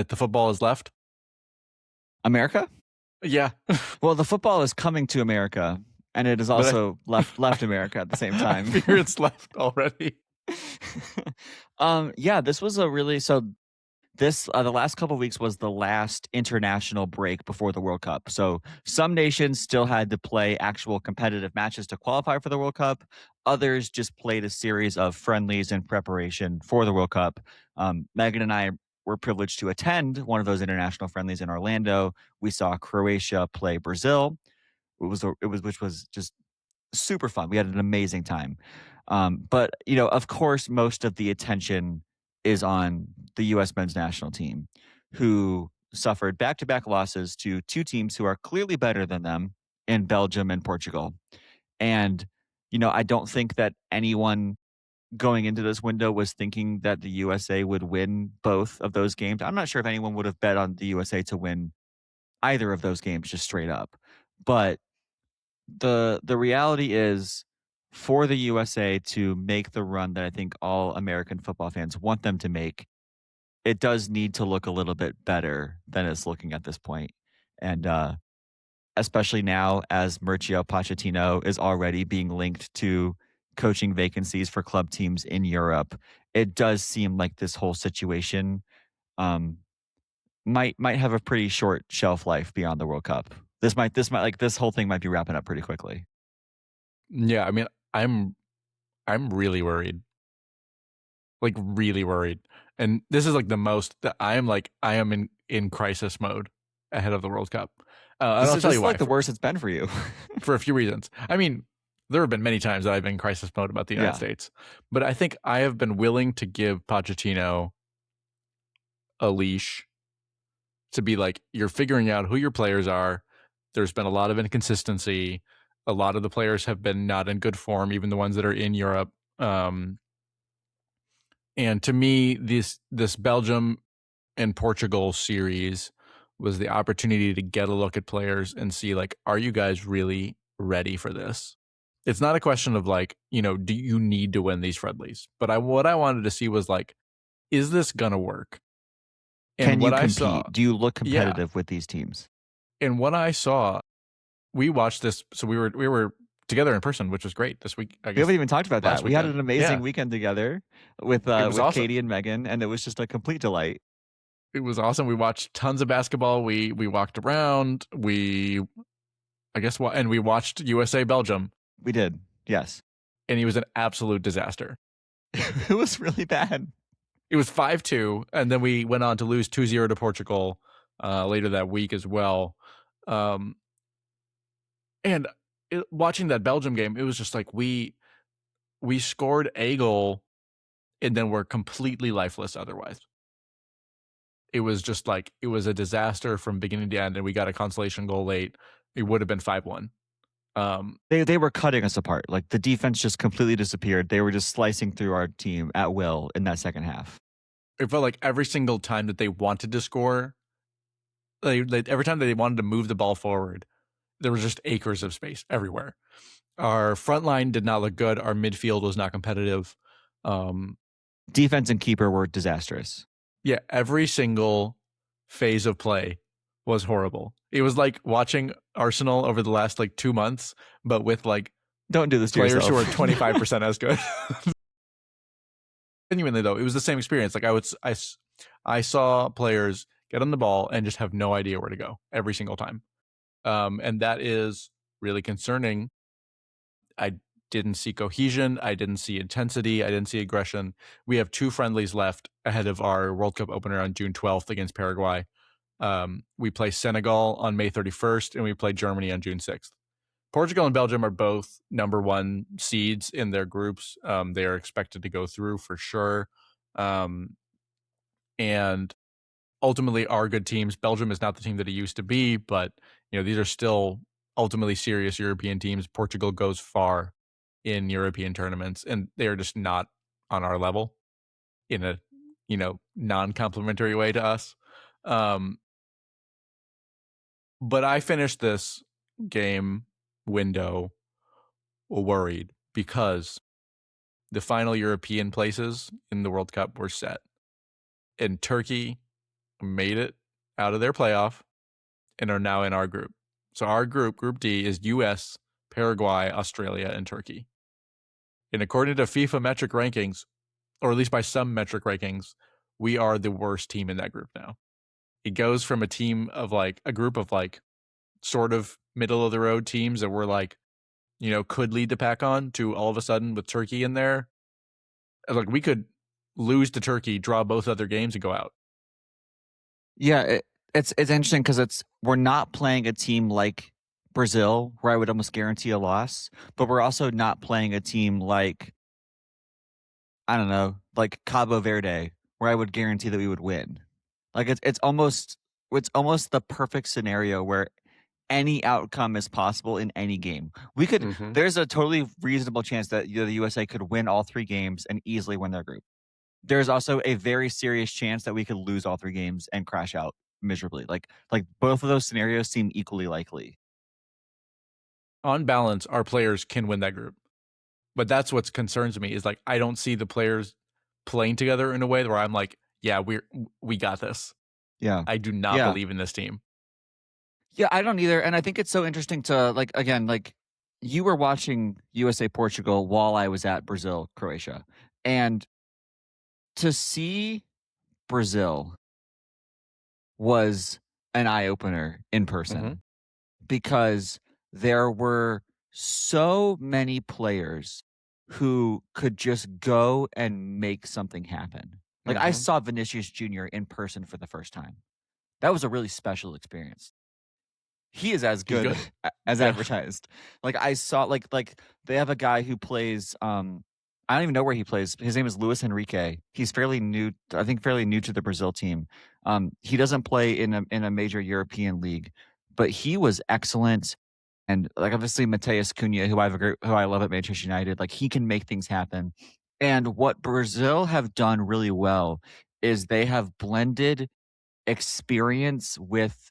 the football has left? America? Yeah. Well, the football is coming to America. And it is also left America at the same time. I fear it's left already. Yeah, this was a really, so This the last couple of weeks was the last international break before the World Cup. So some nations still had to play actual competitive matches to qualify for the World Cup. Others just played a series of friendlies in preparation for the World Cup. Megan and I were privileged to attend one of those international friendlies in Orlando. We saw Croatia play Brazil. Which was just super fun. We had an amazing time. But of course, most of the attention is on the U.S. men's national team, who suffered back-to-back losses to two teams who are clearly better than them in Belgium and Portugal. And I don't think that anyone going into this window was thinking that the USA would win both of those games. I'm not sure if anyone would have bet on the USA to win either of those games just straight up. But the reality is, for the USA to make the run that I think all American football fans want them to make, it does need to look a little bit better than it's looking at this point. And especially now, as Mauricio Pochettino is already being linked to coaching vacancies for club teams in Europe, it does seem like this whole situation um, might have a pretty short shelf life beyond the World Cup. This whole thing might be wrapping up pretty quickly. Yeah, I mean, I'm really worried. Like really worried. And this is like the most that I am in crisis mode ahead of the World Cup. And I'll tell you why. Like the worst it's been for you. For a few reasons. I mean, there have been many times that I've been in crisis mode about the United States, but I think I have been willing to give Pochettino a leash to be like, you're figuring out who your players are. There's been a lot of inconsistency. A lot of the players have been not in good form, even the ones that are in Europe. And to me, this Belgium and Portugal series was the opportunity to get a look at players and see, like, are you guys really ready for this? It's not a question of like, do you need to win these friendlies? But what I wanted to see was like, is this gonna work? And Can you what I compete? saw, Do you look competitive with these teams? and what I saw, we watched this. So we were together in person, which was great this week. I We guess haven't even talked about that. last We had weekend. an amazing Yeah, weekend together with it was awesome. Katie and Megan, and it was just a complete delight. It was awesome. We watched tons of basketball. We walked around. And we watched USA Belgium. We did, yes. And he was an absolute disaster. It was really bad. It was 5-2, and then we went on to lose 2-0 to Portugal later that week as well. Watching that Belgium game, it was just like we scored a goal and then we're completely lifeless otherwise. It was just like, it was a disaster from beginning to end, and we got a consolation goal late. It would have been 5-1. They were cutting us apart. Like, the defense just completely disappeared. They were just slicing through our team at will in that second half. It felt like every single time that they wanted to score, every time that they wanted to move the ball forward, there was just acres of space everywhere. Our front line did not look good. Our midfield was not competitive. Defense and keeper were disastrous. Yeah, every single phase of play was horrible. It was like watching Arsenal over the last 2 months, but with don't do this to players yourself. who are 25% as good. Genuinely though, it was the same experience. I saw players get on the ball and just have no idea where to go every single time. And that is really concerning. I didn't see cohesion. I didn't see intensity. I didn't see aggression. We have 2 friendlies left ahead of our World Cup opener on June 12th against Paraguay. We play Senegal on May 31st, and we play Germany on June 6th. Portugal and Belgium are both number 1 seeds in their groups. They are expected to go through for sure. And ultimately are good teams. Belgium is not the team that it used to be, but these are still ultimately serious European teams. Portugal goes far in European tournaments, and they are just not on our level in a non-complimentary way to us. But I finished this game window worried because the final European places in the World Cup were set, and Turkey made it out of their playoff and are now in our group. So our group, Group D, is US, Paraguay, Australia, and Turkey. And according to FIFA metric rankings, or at least by some metric rankings, we are the worst team in that group now. It goes from a team of like a group of like sort of middle of the road teams that were like, could lead the pack on to all of a sudden with Turkey in there. Like we could lose to Turkey, draw both other games and go out. Yeah, it's interesting because we're not playing a team like Brazil, where I would almost guarantee a loss, but we're also not playing a team like, I don't know, like Cabo Verde, where I would guarantee that we would win. Like it's almost the perfect scenario where any outcome is possible in any game. There's a totally reasonable chance that the USA could win all 3 games and easily win their group. There's also a very serious chance that we could lose all 3 games and crash out miserably. Like both of those scenarios seem equally likely. On balance, our players can win that group. But that's what concerns me is like I don't see the players playing together in a way where I'm like, yeah, we got this. Yeah. I do not Yeah. believe in this team. Yeah, I don't either. And I think it's so interesting to like you were watching USA Portugal while I was at Brazil Croatia. And to see Brazil was an eye opener in person because there were so many players who could just go and make something happen. Like I saw Vinicius Jr. in person for the first time. That was a really special experience. He is as He's good, good. as Yeah. advertised. Like I saw like they have a guy who plays I don't even know where he plays. His name is Luis Enrique. He's fairly new, I think fairly new to the Brazil team. He doesn't play in a major European league, but he was excellent. And like obviously Mateus Cunha, who I love at Manchester United, like he can make things happen. And what Brazil have done really well is they have blended experience with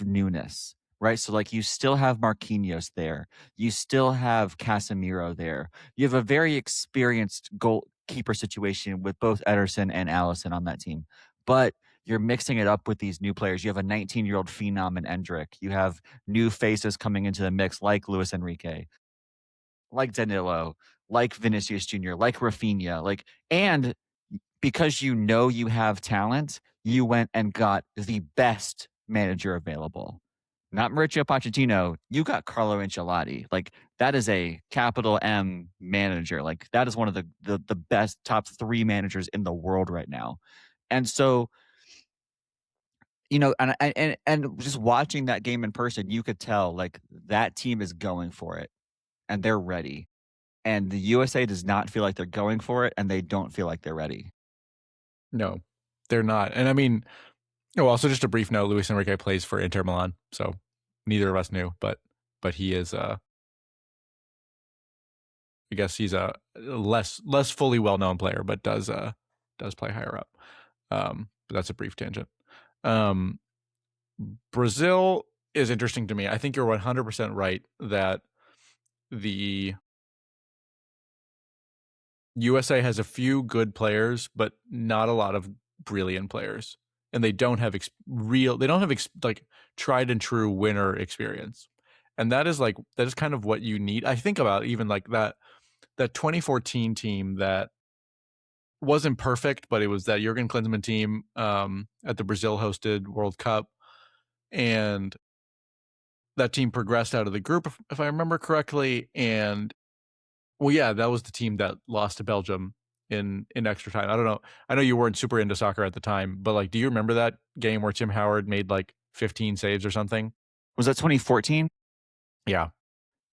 newness, right? So like you still have Marquinhos there, you still have Casemiro there, you have a very experienced goalkeeper situation with both Ederson and Allison on that team, but you're mixing it up with these new players. You have a 19-year-old phenom in Endrick. You have new faces coming into the mix like Luis Enrique, like Danilo, like Vinicius Jr., like Rafinha, and because you have talent, you went and got the best manager available. Not Mauricio Pochettino, you got Carlo Ancelotti. Like that is a capital M manager. Like that is one of the best top 3 managers in the world right now. And so, and just watching that game in person, you could tell like that team is going for it and they're ready. And the USA does not feel like they're going for it and they don't feel like they're ready. No, they're not. And I mean, also just a brief note, Luis Enrique plays for Inter Milan, so neither of us knew, but he is I guess he's a less fully well-known player, but does play higher up. But that's a brief tangent. Brazil is interesting to me. I think you're 100% right that the USA has a few good players, but not a lot of brilliant players, and they don't have like tried and true winner experience, and that is kind of what you need. I think about even like that 2014 team that wasn't perfect, but it was that Jurgen Klinsmann team at the Brazil hosted World Cup, and that team progressed out of the group if I remember correctly, and well, yeah, that was the team that lost to Belgium in extra time. I don't know. I know you weren't super into soccer at the time, but like, do you remember that game where Tim Howard made like 15 saves or something? Was that 2014? Yeah.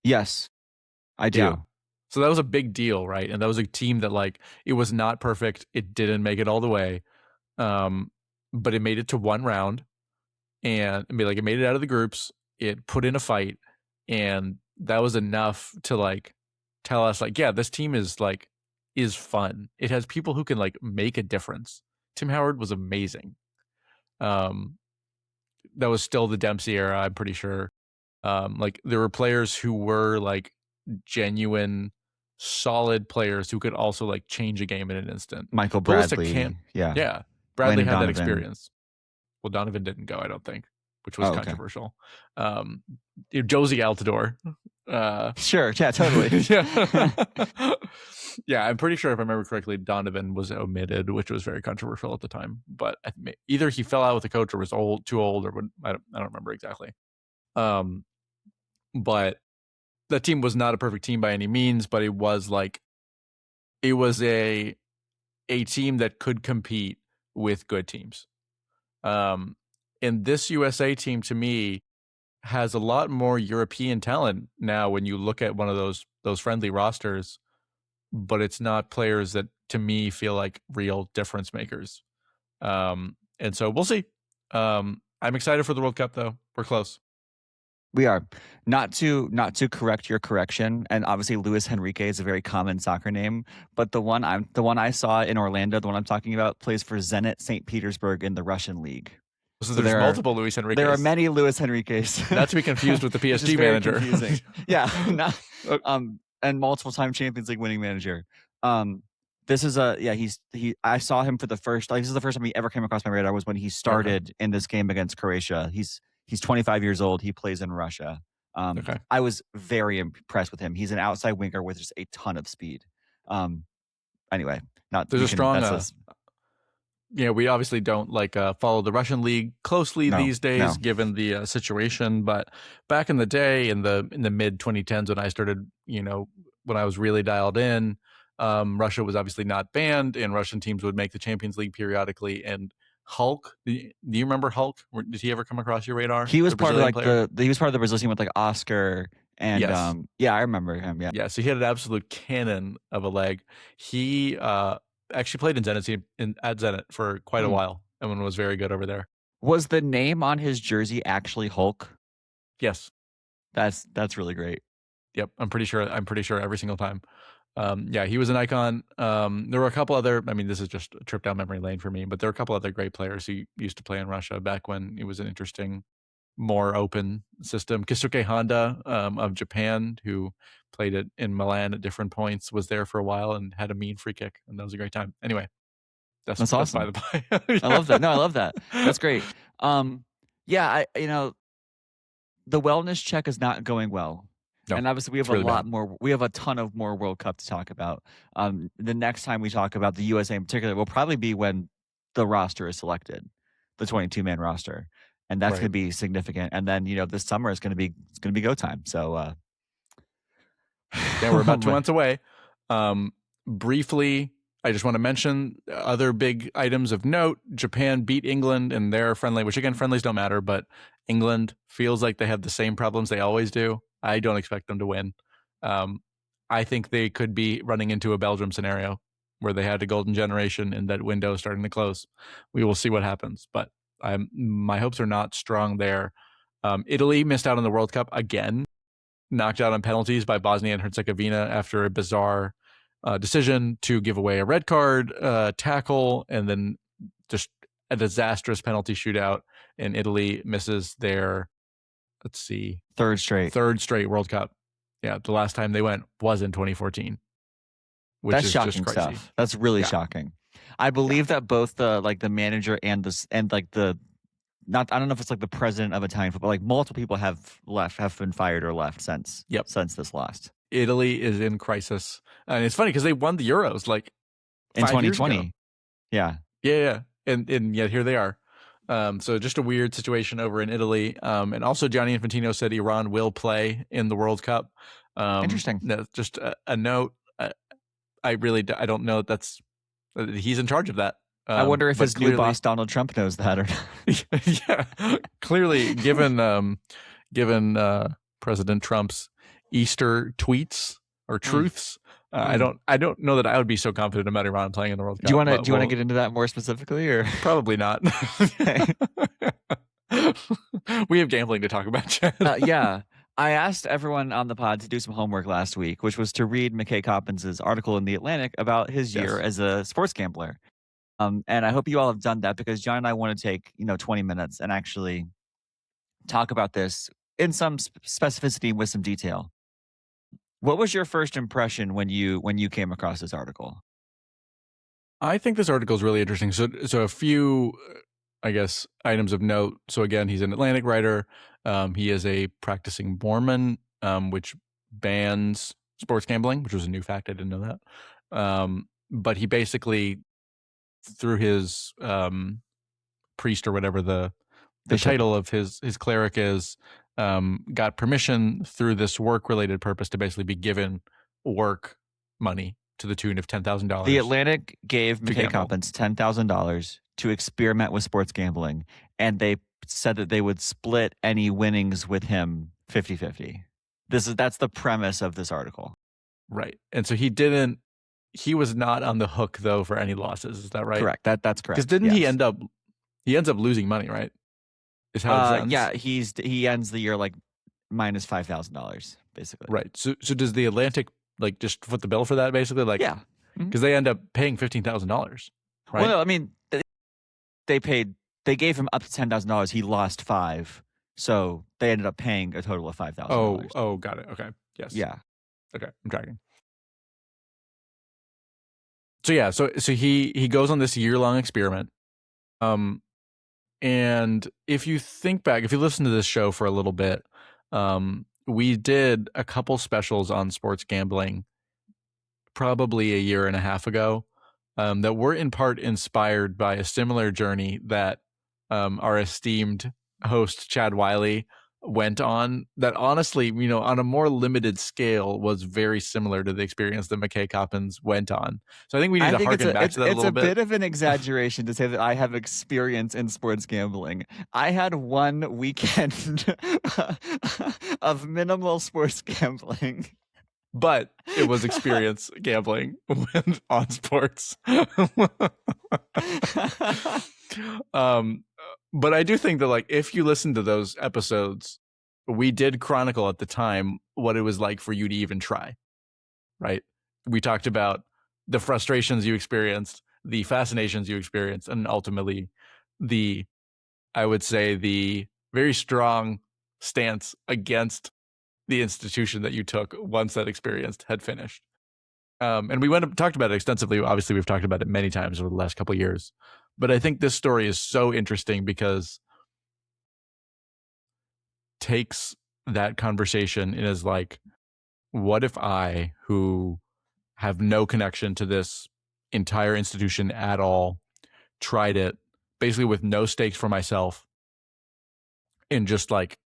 Yes, I Yeah. do. So that was a big deal, right? And that was a team that like it was not perfect. It didn't make it all the way. But it made it to one round and I mean, like it made it out of the groups. It put in a fight and that was enough to like tell us like, yeah, this team is fun. It has people who can like make a difference. Tim Howard was amazing. That was still the Dempsey era, I'm pretty sure. Like there were players who were like genuine solid players who could also like change a game in an instant. Michael Pulisic can't. Bradley. Yeah. Yeah. Bradley Landon had that Donovan. experience. Well, Donovan didn't go, I don't think. which was controversial. Josie Altidore. Sure, yeah, totally. Yeah. Yeah, I'm pretty sure if I remember correctly, Donovan was omitted, which was very controversial at the time. But either he fell out with the coach or was too old, or I don't remember exactly. But that team was not a perfect team by any means, but it was a team that could compete with good teams. And this USA team, to me, has a lot more European talent now when you look at one of those friendly rosters, but it's not players that, to me, feel like real difference makers. And so we'll see. I'm excited for the World Cup, though. We're close. We are. Not to correct your correction, and obviously Luis Henrique is a very common soccer name, but the one I saw in Orlando, the one I'm talking about, plays for Zenit St. Petersburg in the Russian league. So there's multiple Luis Henriques. There are many Luis Henriques. Not to be confused with the PSG manager. Confusing. Yeah, and multiple time Champions League winning manager. This is I saw him for the first. This is the first time he ever came across my radar was when he started in this game against Croatia. He's 25 years old. He plays in Russia. I was very impressed with him. He's an outside winger with just a ton of speed. Anyway, there's a strong. We obviously don't follow the Russian league closely these days, given the situation. But back in the day, in the mid 2010s, when I started, when I was really dialed in, Russia was obviously not banned, and Russian teams would make the Champions League periodically. And Hulk, do you remember Hulk? Did he ever come across your radar? He was part of he was part of the Brazil team with Oscar and yes. I remember him. Yeah. So he had an absolute cannon of a leg. He actually played at Zenit for quite a while and was very good over there. Was the name on his jersey actually Hulk? Yes. That's really great. Yep, I'm pretty sure every single time. He was an icon. There were a couple other, this is just a trip down memory lane for me, but there were a couple other great players who used to play in Russia back when it was an interesting, more open system. Keisuke Honda of Japan, who played it in Milan at different points, was there for a while and had a mean free kick, and that was a great time. Anyway, that's awesome. That's by the by. I love that. No, I love that. That's great. The wellness check is not going well. No, and obviously we have we have a ton of more World Cup to talk about. The next time we talk about the USA in particular will probably be when the roster is selected, the 22-man roster. And that's going to be significant. And then, this summer is going to be go time. So we're about 2 months away. Briefly, I just want to mention other big items of note. Japan beat England in their friendly, which again, friendlies don't matter, but England feels like they have the same problems they always do. I don't expect them to win. I think they could be running into a Belgium scenario where they had a golden generation and that window is starting to close. We will see what happens, but my hopes are not strong there. Italy missed out on the World Cup again, knocked out on penalties by Bosnia and Herzegovina after a bizarre decision to give away a red card, tackle, and then just a disastrous penalty shootout. And Italy misses their, third straight World Cup. Yeah, the last time they went was in 2014. That's shocking stuff. That's really shocking. I believe that both the manager and I don't know if it's the president of Italian football, multiple people have been fired or left since this lost. Italy is in crisis. And it's funny because they won the Euros in 2020. Yeah. And yet here they are. So just a weird situation over in Italy. And also Gianni Infantino said Iran will play in the World Cup. Interesting. Just a note. I don't know that's he's in charge of that. I wonder if his new boss Donald Trump knows that or not. Yeah, clearly, given President Trump's Easter tweets or truths, I don't know that I would be so confident about Iran playing in the World Cup. Do you want to get into that more specifically, or probably not? We have gambling to talk about, Chad. Yeah. I asked everyone on the pod to do some homework last week, which was to read McKay Coppins' article in The Atlantic about his year as a sports gambler. And I hope you all have done that because John and I want to take 20 minutes and actually talk about this in some specificity with some detail. What was your first impression when you came across this article? I think this article is really interesting. So a few I guess, items of note. So again, he's an Atlantic writer. He is a practicing Mormon, which bans sports gambling, which was a new fact. I didn't know that. But he basically, through his priest or whatever the Bishop. title of his cleric is, got permission through this work-related purpose to basically be given work money to the tune of $10,000. The Atlantic gave to McKay gamble. Coppins $10,000 to experiment with sports gambling, and they said that they would split any winnings with him 50-50. That's the premise of this article. Right. And so he was not on the hook though for any losses. Is that right? Correct. That's correct. Because didn't he ends up losing money, right? Is how it ends. Yeah, he ends the year like minus $5,000 basically. Right. So does the Atlantic like just foot the bill for that basically? Like, yeah, because they end up paying $15,000. Right. Well, no, I mean they gave him up to $10,000. He lost $5,000, so they ended up paying a total of $5,000. Oh, got it. Okay. Yes. Yeah. Okay, I'm tracking. So yeah, so he goes on this year-long experiment. And if you think back, if you listen to this show for a little bit, we did a couple specials on sports gambling probably a year and a half ago, that were in part inspired by a similar journey that our esteemed host Chad Wiley went on, that honestly, on a more limited scale was very similar to the experience that McKay Coppins went on. So I think we need to harken back to that a little bit. It's a bit of an exaggeration to say that I have experience in sports gambling. I had one weekend of minimal sports gambling. But it was experience gambling on sports. But I do think that, like, if you listen to those episodes, we did chronicle at the time what it was like for you to even try, right? We talked about the frustrations you experienced, the fascinations you experienced, and ultimately I would say the very strong stance against the institution that you took once that experience had finished. And we talked about it extensively. Obviously, we've talked about it many times over the last couple of years. But I think this story is so interesting because takes that conversation and is like, what if I, who have no connection to this entire institution at all, tried it basically with no stakes for myself and just like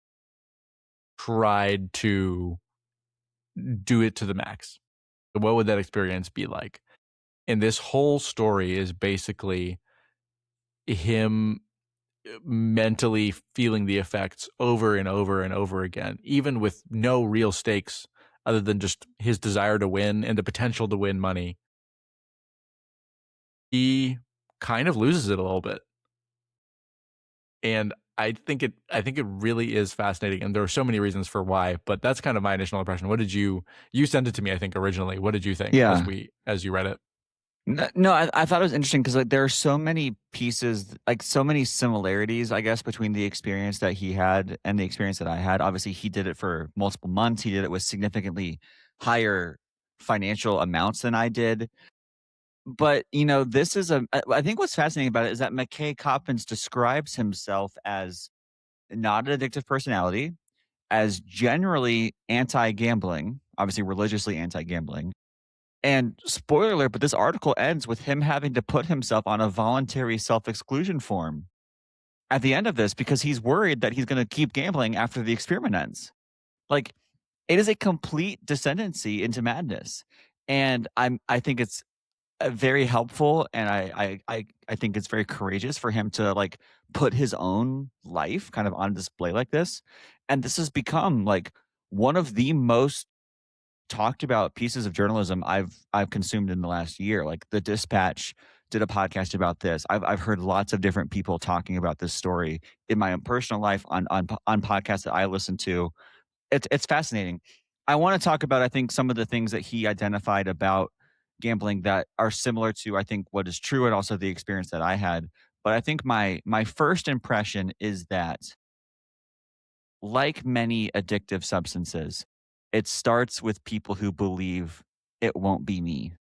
tried to do it to the max? What would that experience be like? And this whole story is basically him mentally feeling the effects over and over and over again, even with no real stakes other than just his desire to win and the potential to win money. He kind of loses it a little bit. And I think it really is fascinating, and there are so many reasons for why, but that's kind of my initial impression. What did you sent it to me, I think, originally. What did you think as you read it? No, I thought it was interesting because like there are so many pieces, like so many similarities, I guess, between the experience that he had and the experience that I had. Obviously, he did it for multiple months. He did it with significantly higher financial amounts than I did. But, this is I think what's fascinating about it is that McKay Coppins describes himself as not an addictive personality, as generally anti-gambling, obviously religiously anti-gambling. And spoiler alert, but this article ends with him having to put himself on a voluntary self-exclusion form at the end of this because he's worried that he's going to keep gambling after the experiment ends. Like, it is a complete descendancy into madness. And I think it's very helpful, and I think it's very courageous for him to like put his own life kind of on display like this. And this has become like one of the most talked about pieces of journalism I've consumed in the last year. Like the Dispatch did a podcast about this. I've heard lots of different people talking about this story in my own personal life on podcasts that I listen to. It's fascinating. I want to talk about, I think, some of the things that he identified about gambling that are similar to, I think, what is true and also the experience that I had. But I think my first impression is that, like many addictive substances, it starts with people who believe it won't be me.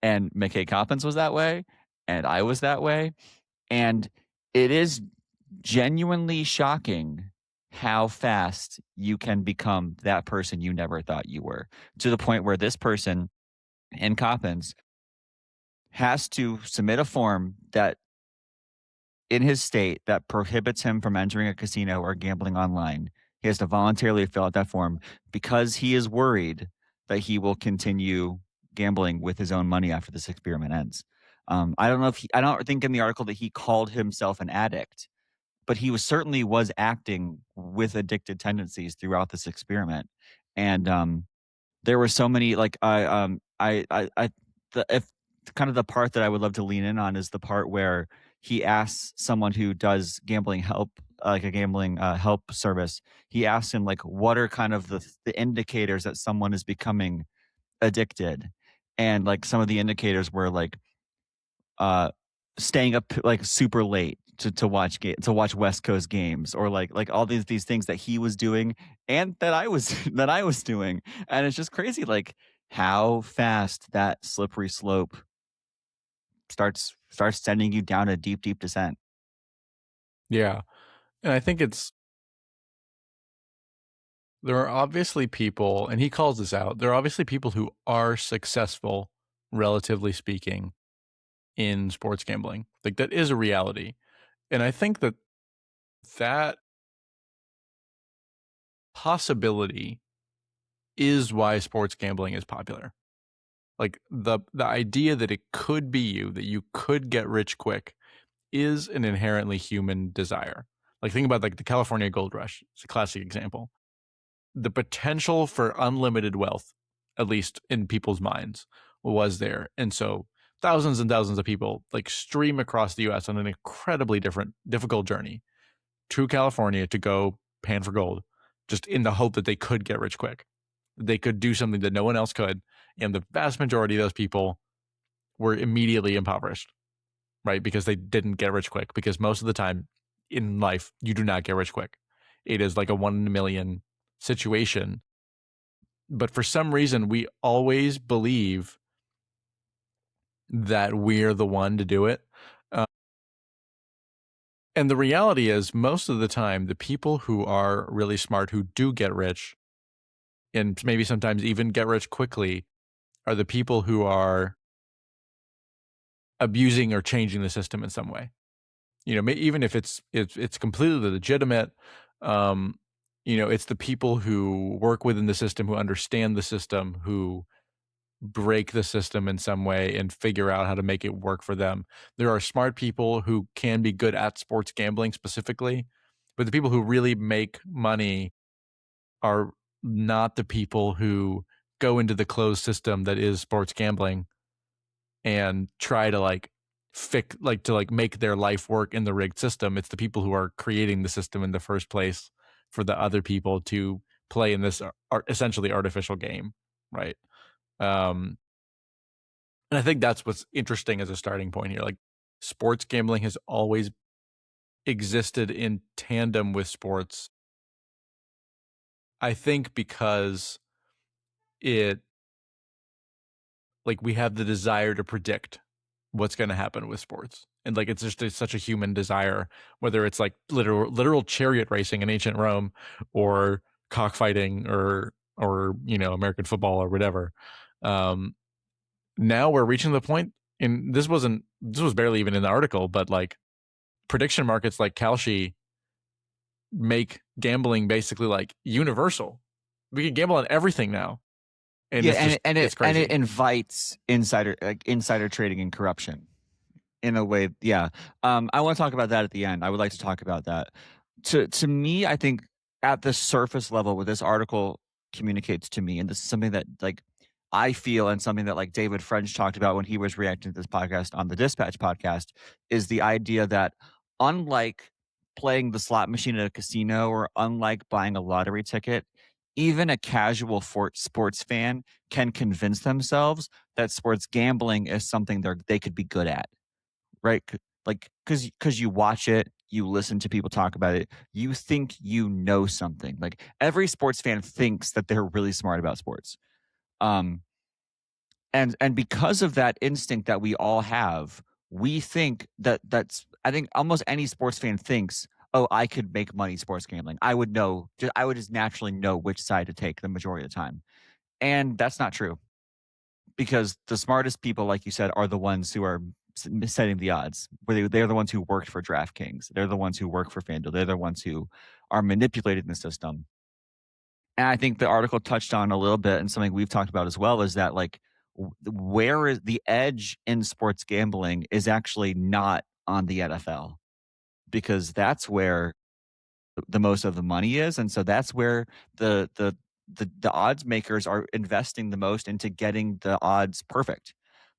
And McKay Coppins was that way, and I was that way. And it is genuinely shocking how fast you can become that person you never thought you were, to the point where this person in Coppins has to submit a form that in his state that prohibits him from entering a casino or gambling online. He has to voluntarily fill out that form because he is worried that he will continue gambling with his own money after this experiment ends. I don't know if I don't think in the article that he called himself an addict, but he was certainly was acting with addicted tendencies throughout this experiment. And there were so many like I the if kind of the part that I would love to lean in on is the part where he asks someone who does gambling help, like a gambling help service. He asks him like, what are kind of the indicators that someone is becoming addicted, and like some of the indicators were like uh staying up like super late to watch West Coast games, or like all these things that he was doing and that I was that I was doing. And it's just crazy like how fast that slippery slope starts sending you down a deep descent. Yeah. And I think there are obviously people, and he calls this out, there are obviously people who are successful, relatively speaking, in sports gambling. Like that is a reality. And I think that that possibility is why sports gambling is popular. Like the idea that it could be you, that you could get rich quick, is an inherently human desire. Like think about like the California gold rush. It's a classic example. The potential for unlimited wealth, at least in people's minds, was there. And so thousands and thousands of people like stream across the US on an incredibly difficult journey to California to go pan for gold, just in the hope that they could get rich quick. They could do something that no one else could. And the vast majority of those people were immediately impoverished, right? Because they didn't get rich quick. Because most of the time in life, you do not get rich quick. It is like a 1 in a million situation. But for some reason, we always believe that we're the one to do it. And the reality is, most of the time, the people who are really smart, who do get rich, and maybe sometimes even get rich quickly, are the people who are abusing or changing the system in some way. You know, even if it's completely legitimate, um, you know, it's the people who work within the system, who understand the system, who break the system in some way and figure out how to make it work for them. There are smart people who can be good at sports gambling specifically, but the people who really make money are not the people who go into the closed system that is sports gambling and try to make their life work in the rigged system. It's the people who are creating the system in the first place for the other people to play in this essentially artificial game, right? Um, and I think that's what's interesting as a starting point here. Like sports gambling has always existed in tandem with sports. I think because it like we have the desire to predict what's going to happen with sports. And like it's such a human desire, whether it's like literal chariot racing in ancient Rome, or cockfighting, or you know, American football or whatever. Now we're reaching the point, and this was barely even in the article, but like prediction markets like Kalshi make gambling basically like universal. We can gamble on everything now, and Yeah, it's just it's and crazy. it invites insider trading and corruption in a way. Yeah. I want to talk about that at the end. I would like to talk about that. To me, I think at the surface level, what this article communicates to me, and this is something that like I feel, and something that like David French talked about when he was reacting to this podcast on the Dispatch podcast, is the idea that unlike playing the slot machine at a casino, or unlike buying a lottery ticket, even a casual sports fan can convince themselves that sports gambling is something they could be good at, right? Like because you watch it, you listen to people talk about it, you think you know something. Like every sports fan thinks that they're really smart about sports. Um, and because of that instinct that we all have, we think that's I think almost any sports fan thinks, "Oh, I could make money sports gambling. I would just naturally know which side to take the majority of the time." And that's not true because the smartest people, like you said, are the ones who are setting the odds. Where they're the ones who worked for DraftKings. They're the ones who work for FanDuel. They're the ones who are manipulating the system. And I think the article touched on a little bit, and something we've talked about as well is that like where is the edge in sports gambling is actually not on the NFL because that's where the most of the money is, and so that's where the the the odds makers are investing the most into getting the odds perfect.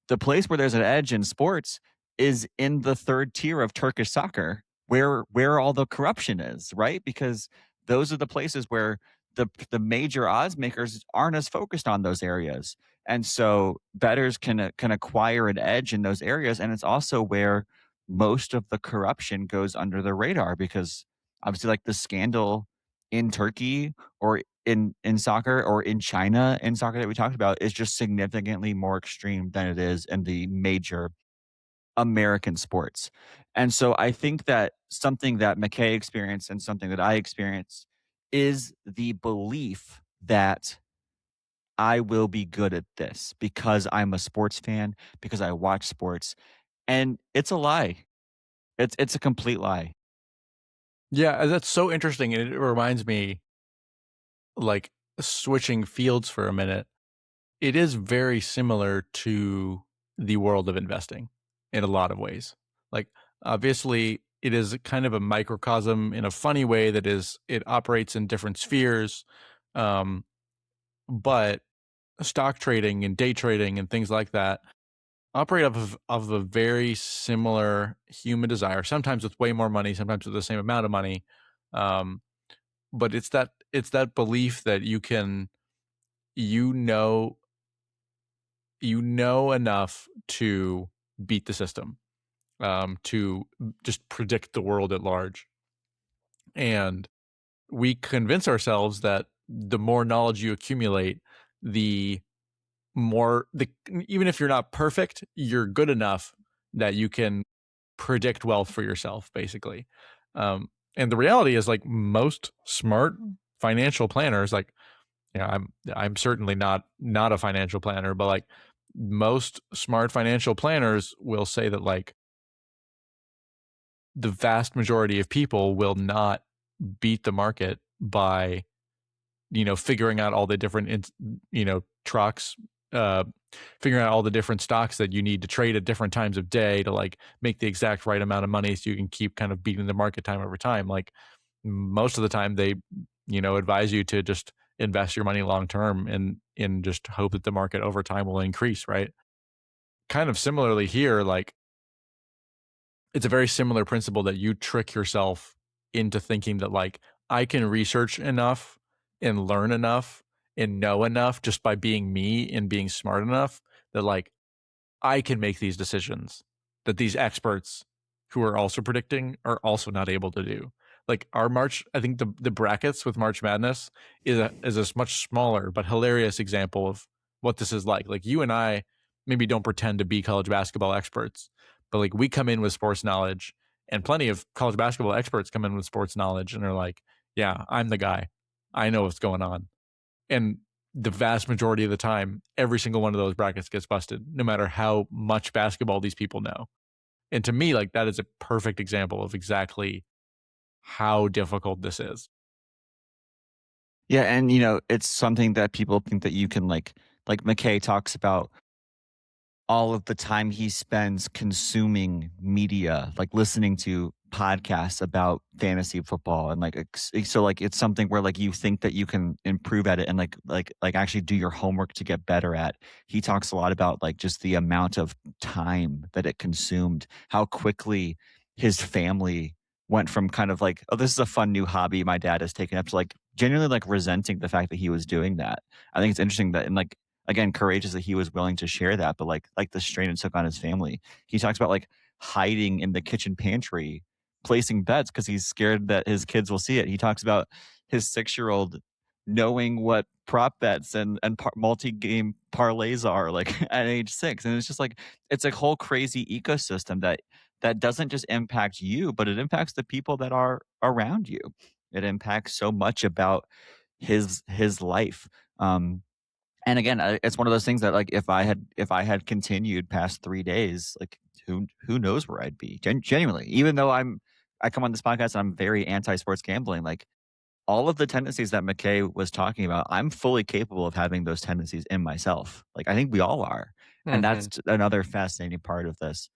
The place where there's an edge in sports is in the 3rd tier of Turkish soccer, where all the corruption is, right? Because those are the places where the major odds makers aren't as focused on those areas. And so bettors can acquire an edge in those areas, and it's also where most of the corruption goes under the radar because obviously, like, the scandal in Turkey or in soccer or in China in soccer that we talked about is just significantly more extreme than it is in the major American sports. And so I think that something that McKay experienced and something that I experienced is the belief that I will be good at this because I'm a sports fan, because I watch sports, and it's a lie. It's a complete lie. Yeah, that's so interesting, and it reminds me, like, switching fields for a minute, it is very similar to the world of investing in a lot of ways. Like, obviously, it is kind of a microcosm in a funny way that is it operates in different spheres, um, but stock trading and day trading and things like that operate off of a very similar human desire, sometimes with way more money, sometimes with the same amount of money, um, but it's that belief that you know you know enough to beat the system, to just predict the world at large. And we convince ourselves that the more knowledge you accumulate, the the even if you're not perfect, you're good enough that you can predict wealth for yourself, basically. And the reality is, like, most smart financial planners, like, I'm certainly not a financial planner, but like most smart financial planners will say that like the vast majority of people will not beat the market by figuring out all the different trucks, uh figuring out all the different stocks that you need to trade at different times of day to like make the exact right amount of money so you can keep kind of beating the market time over time. Like most of the time they advise you to just invest your money long term and just hope that the market over time will increase, right? Kind of similarly here, like it's a very similar principle that you trick yourself into thinking that like I can research enough and learn enough and know enough just by being me and being smart enough that like I can make these decisions that these experts who are also predicting are also not able to do. Like our March, I think the brackets with March Madness is a much smaller but hilarious example of what this is like. Like you and I maybe don't pretend to be college basketball experts, but like we come in with sports knowledge, and plenty of college basketball experts come in with sports knowledge and are like, "Yeah, I'm the guy. I know what's going on." And the vast majority of the time, every single one of those brackets gets busted, no matter how much basketball these people know. And to me, like that is a perfect example of exactly how difficult this is. Yeah, and it's something that people think that you can like McKay talks about all of the time he spends consuming media, like listening to podcasts about fantasy football and so like it's something where like you think that you can improve at it and like actually do your homework to get better at. He talks a lot about like just the amount of time that it consumed, how quickly his family went from kind of like, oh, this is a fun new hobby my dad has taken up to like genuinely like resenting the fact that he was doing that. I think it's interesting that and like again, courageous that he was willing to share that, but like the strain it took on his family. He talks about like hiding in the kitchen pantry, placing bets because he's scared that his kids will see it. He talks about his 6-year-old knowing what prop bets and multi-game parlays are like at age 6. And it's just like it's a whole crazy ecosystem that doesn't just impact you, but it impacts the people that are around you. It impacts so much about his life. And again, it's one of those things that like if I had continued past 3 days, like who knows where I'd be genuinely. Even though I come on this podcast and I'm very anti sports gambling, like all of the tendencies that McKay was talking about, I'm fully capable of having those tendencies in myself. Like I think we all are, and that's Mhm. another fascinating part of this.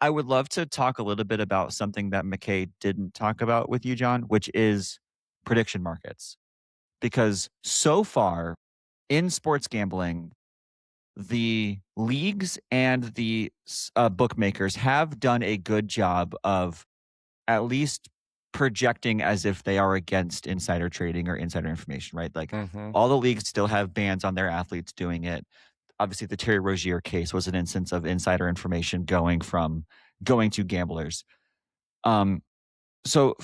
I would love to talk a little bit about something that McKay didn't talk about with you, John, which is prediction markets. Because so far in sports gambling, the leagues and the bookmakers have done a good job of at least projecting as if they are against insider trading or insider information, right? Like Mhm. all the leagues still have bans on their athletes doing it. Obviously, the Terry Rozier case was an instance of insider information going to gamblers. Um, so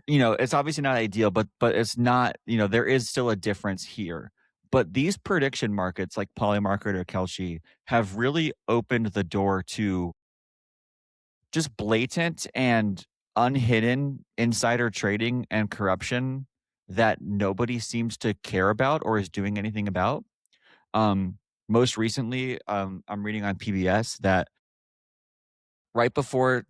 it's obviously not ideal, but it's not, there is still a difference here. But these prediction markets like Polymarket or Kelce have really opened the door to just blatant and unhidden insider trading and corruption that nobody seems to care about or is doing anything about. Um, Most recently, I'm reading on PBS that right before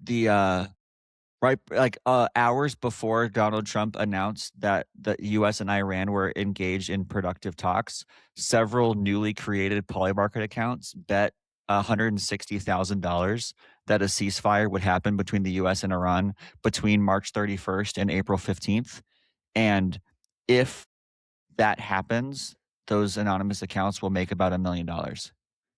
hours before Donald Trump announced that the US and Iran were engaged in productive talks, several newly created Polymarket accounts bet $160,000 that a ceasefire would happen between the US and Iran between March 31st and April 15th. And if that happens, those anonymous accounts will make about $1 million.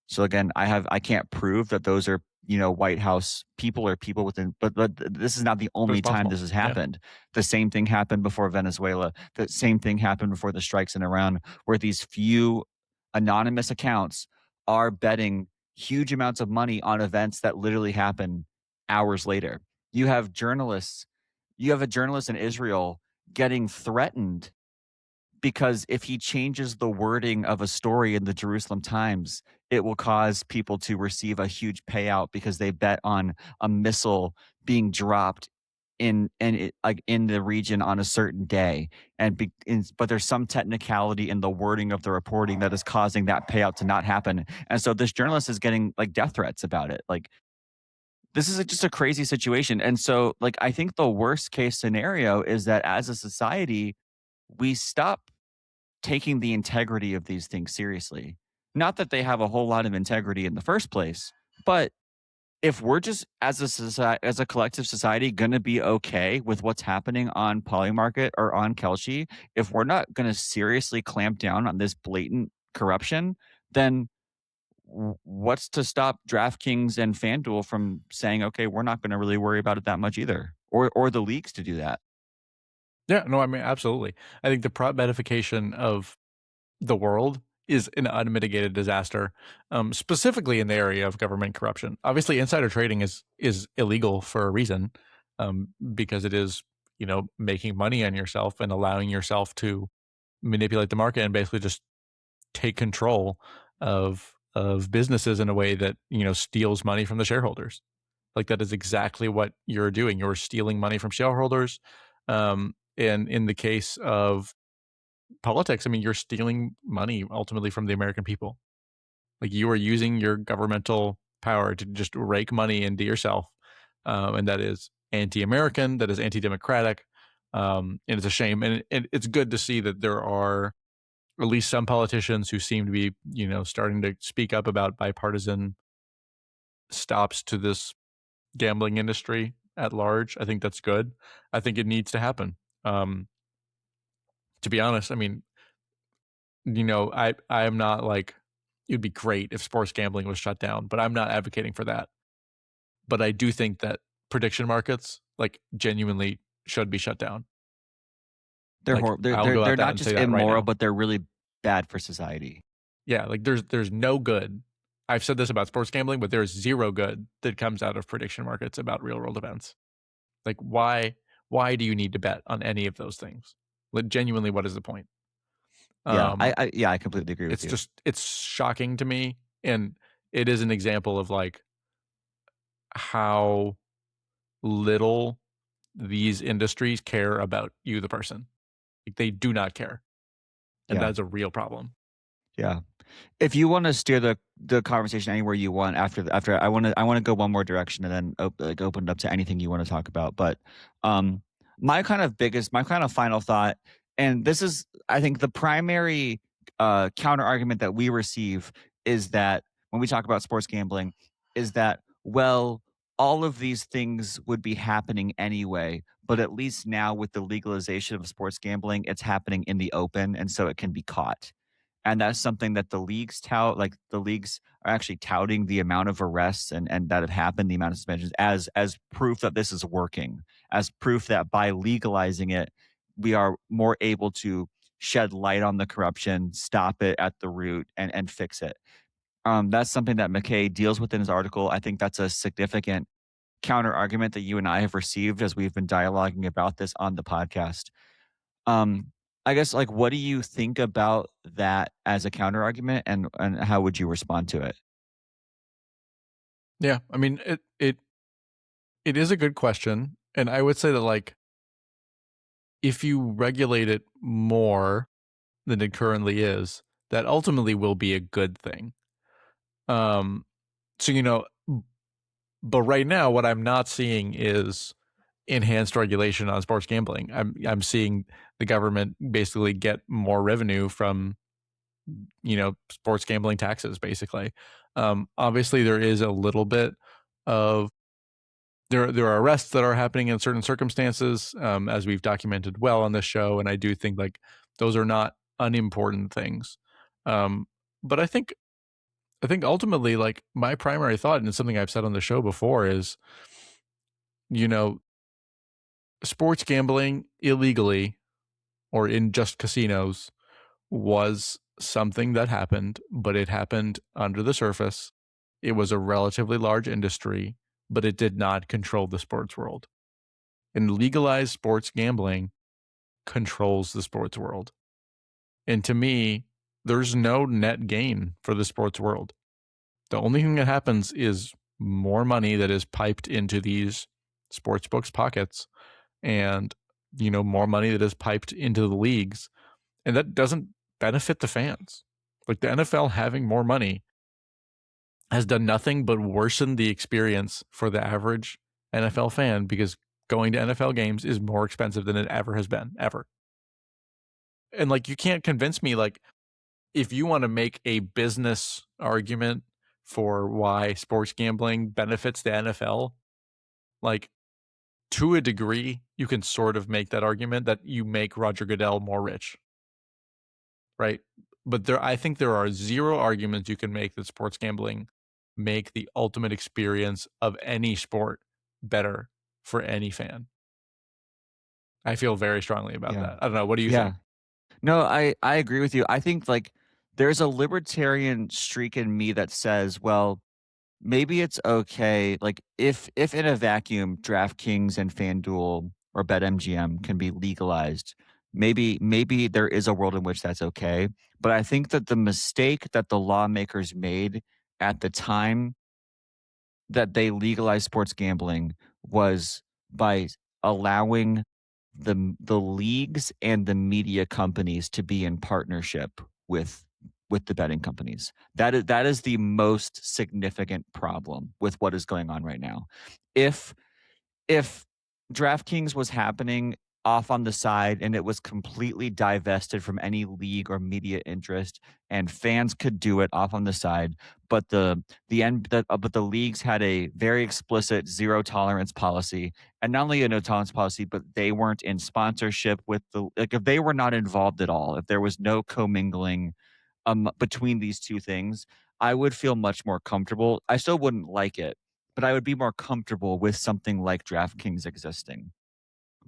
So again, I can't prove that those are, White House people or people within, but this is not the But it's only time possible. this has Yeah. happened. The same thing happened before Venezuela. The same thing happened before the strikes in Iran, where these few anonymous accounts are betting huge amounts of money on events that literally happen hours later. You have journalists, you have a journalist in Israel getting threatened because if he changes the wording of a story in the Jerusalem Times, it will cause people to receive a huge payout because they bet on a missile being dropped in the region on a certain day. But there's some technicality in the wording of the reporting that is causing that payout to not happen. And so this journalist is getting like death threats about it. Like this is just a crazy situation. And so like I think the worst case scenario is that as a society we stop taking the integrity of these things seriously. Not that they have a whole lot of integrity in the first place, but if we're just as a society, as a collective society, going to be okay with what's happening on Polymarket or on Kelshi, if we're not going to seriously clamp down on this blatant corruption, then what's to stop DraftKings and FanDuel from saying, okay, we're not going to really worry about it that much either, or the leagues to do that? Yeah, no, I mean, absolutely. I think the prop betification of the world is an unmitigated disaster, specifically in the area of government corruption. Obviously, insider trading is illegal for a reason, because it is, making money on yourself and allowing yourself to manipulate the market and basically just take control of businesses in a way that, steals money from the shareholders. Like that is exactly what you're doing. You're stealing money from shareholders. And in the case of politics, I mean, you're stealing money ultimately from the American people. Like you are using your governmental power to just rake money into yourself. And that is anti-American, that is anti-democratic. And it's a shame. And it's good to see that there are at least some politicians who seem to be, starting to speak up about bipartisan stops to this gambling industry at large. I think that's good. I think it needs to happen. Um, to be honest, I mean, I am not like it'd be great if sports gambling was shut down, but I'm not advocating for that. But I do think that prediction markets like genuinely should be shut down. They're Like hor- they're I'll they're go they're out that not and just say that right immoral, now. but they're really bad for society. Yeah, like there's no good. I've said this about sports gambling, but there's zero good that comes out of prediction markets about real world events. Like why do you need to bet on any of those things? Like genuinely, what is the point? Yeah, I completely agree with It's you. just it's shocking to me, and it is an example of like how little these industries care about you, the person. Like, they do not care, and Yeah, that's a real problem. yeah. If you want to steer the conversation anywhere you want after I want to go one more direction and then open it up to anything you want to talk about. But um, my kind of final thought, and this is I think the primary counter argument that we receive is that when we talk about sports gambling, is that well all of these things would be happening anyway, but at least now with the legalization of sports gambling, it's happening in the open, and so it can be caught. And that's something that the leagues tout. Like the leagues are actually touting the amount of arrests and that have happened, the amount of suspensions as proof that this is working, as proof that by legalizing it, we are more able to shed light on the corruption, stop it at the root, and fix it. That's something that McKay deals with in his article. I think that's a significant counter argument that you and I have received as we've been dialoguing about this on the podcast. Um, I guess, like, what do you think about that as a counter argument, and how would you respond to it? Yeah, I mean, it is a good question, and I would say that, like, if you regulate it more than it currently is, that ultimately will be a good thing. Um, so, but right now, what I'm not seeing is enhanced regulation on sports gambling. I'm seeing the government basically get more revenue from sports gambling taxes, basically. Obviously, there is a little bit of there are arrests that are happening in certain circumstances, as we've documented well on this show, and I do think like those are not unimportant things. Um, but I think ultimately, like my primary thought, and it's something I've said on the show before, is you know sports gambling illegally or in just casinos was something that happened, but it happened under the surface. It was a relatively large industry, but it did not control the sports world. And legalized sports gambling controls the sports world. And to me, there's no net gain for the sports world. The only thing that happens is more money that is piped into these sports books' pockets and, more money that is piped into the leagues. And that doesn't benefit the fans. Like the NFL having more money has done nothing but worsen the experience for the average NFL fan because going to NFL games is more expensive than it ever has been, ever. And like, you can't convince me, like, if you want to make a business argument for why sports gambling benefits the NFL, like, to a degree, you can sort of make that argument that you make Roger Goodell more rich, right? But I think there are zero arguments you can make that sports gambling make the ultimate experience of any sport better for any fan. I feel very strongly about Yeah. that. I don't know. What do you Yeah. think? No, I agree with you. I think, like, there's a libertarian streak in me that says, well, maybe it's okay, like, if in a vacuum, DraftKings and FanDuel or BetMGM can be legalized, maybe there is a world in which that's okay, but I think that the mistake that the lawmakers made at the time that they legalized sports gambling was by allowing the leagues and the media companies to be in partnership with the betting companies. That is the most significant problem with what is going on right now. If if DraftKings was happening off on the side and it was completely divested from any league or media interest and fans could do it off on the side, but but the leagues had a very explicit zero tolerance policy, and not only a no tolerance policy, but they weren't in sponsorship with the, like, if they were not involved at all, if there was no commingling between these two things, I would feel much more comfortable. I still wouldn't like it, but I would be more comfortable with something like DraftKings existing.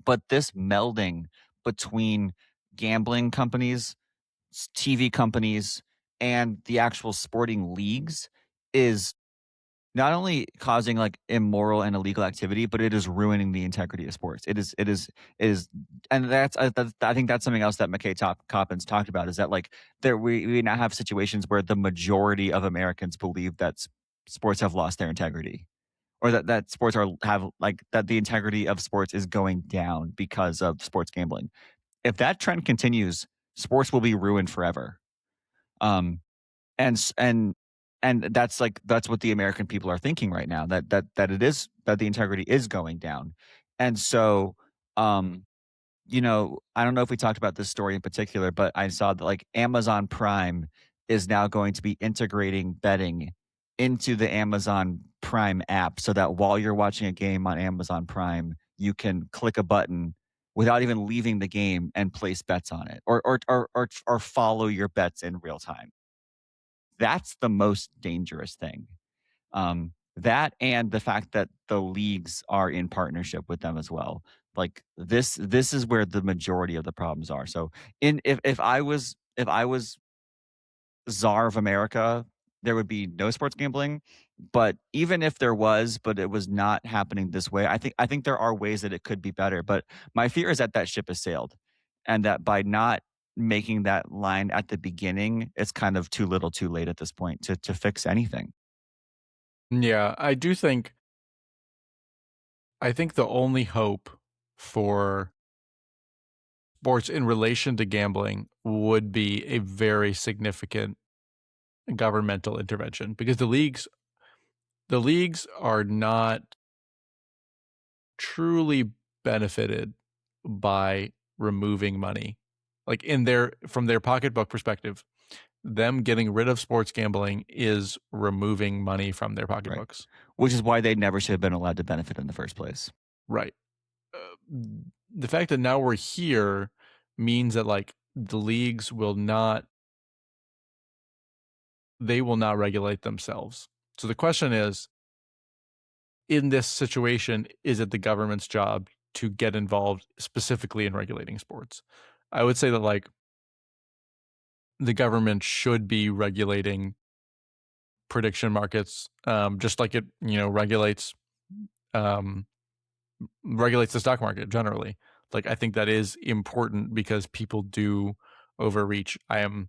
But this melding between gambling companies, TV companies, and the actual sporting leagues is not only causing like immoral and illegal activity, but it is ruining the integrity of sports. It is, and that's I think that's something else that McKay Coppins talked about is that like we now have situations where the majority of Americans believe that sports have lost their integrity, or that sports are have like that the integrity of sports is going down because of sports gambling. If that trend continues, sports will be ruined forever. Um, and s and that's, like that's what the American people are thinking right now, that it is that the integrity is going down. And so, um, I don't know if we talked about this story in particular, but I saw that, like, Amazon Prime is now going to be integrating betting into the Amazon Prime app so that while you're watching a game on Amazon Prime, you can click a button without even leaving the game and place bets on it or follow your bets in real time. That's the most dangerous thing. That and the fact that the leagues are in partnership with them as well. Like this is where the majority of the problems are. So in if I was czar of America, there would be no sports gambling. But even if there was, but it was not happening this way, I think there are ways that it could be better. But my fear is that that ship has sailed, and that by not making that line at the beginning, it's kind of too little, too late at this point to fix anything. Yeah, I think the only hope for sports in relation to gambling would be a very significant governmental intervention because the leagues are not truly benefited by removing money. Like in their from their pocketbook perspective, them getting rid of sports gambling is removing money from their Right. pocketbooks. Which is why they never should have been allowed to benefit in the first place. Right. The fact that now we're here means that like the leagues will not they will not regulate themselves. So the question is, in this situation, is it the government's job to get involved specifically in regulating sports? I would say that like the government should be regulating prediction markets, just like it um, regulates the stock market generally. Like I think that is important because people do overreach. I'm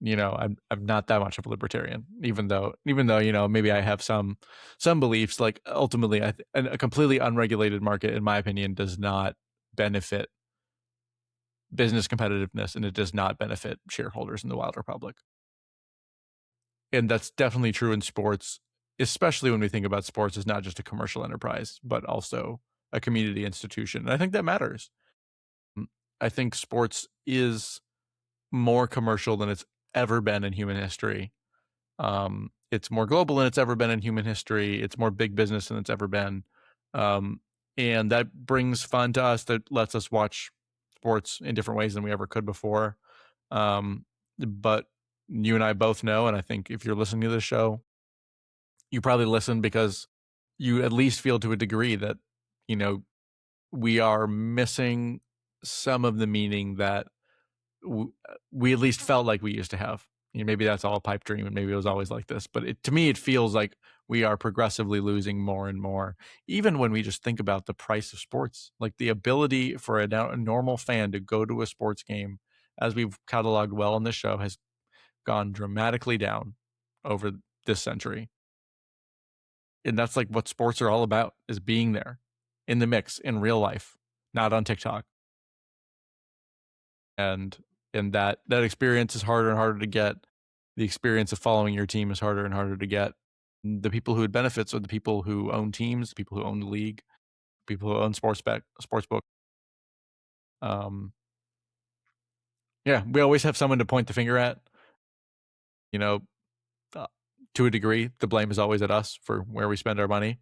not that much of a libertarian, even though maybe I have some beliefs. Like ultimately, a completely unregulated market, in my opinion, does not benefit business competitiveness, and it does not benefit shareholders in the wilder public. And that's definitely true in sports, especially when we think about sports as not just a commercial enterprise, but also a community institution. And I think that matters. Mm, I think sports is more commercial than it's ever been in human history. It's more global than it's ever been in human history. It's more big business than it's ever been. Um, and that brings fun to us, that lets us watch sports in different ways than we ever could before. But you and I both know, and I think if you're listening to this show, you probably listen because you at least feel to a degree that, you know, we are missing some of the meaning that we at least felt like we used to have. Maybe that's all a pipe dream, and maybe it was always like this. But to me, it feels like we are progressively losing more and more. Even when we just think about the price of sports, like the ability for a normal fan to go to a sports game, as we've cataloged well on this show, has gone dramatically down over this century. And that's like what sports are all about: is being there in the mix in real life, not on TikTok. and and that experience is harder and harder to get. The experience of following your team is harder and harder to get. The people who would benefit are the people who own teams, the people who own the league, people who own sports book. Um, yeah, we always have someone to point the finger at. You know, uh, to a degree, the blame is always at us for where we spend our money,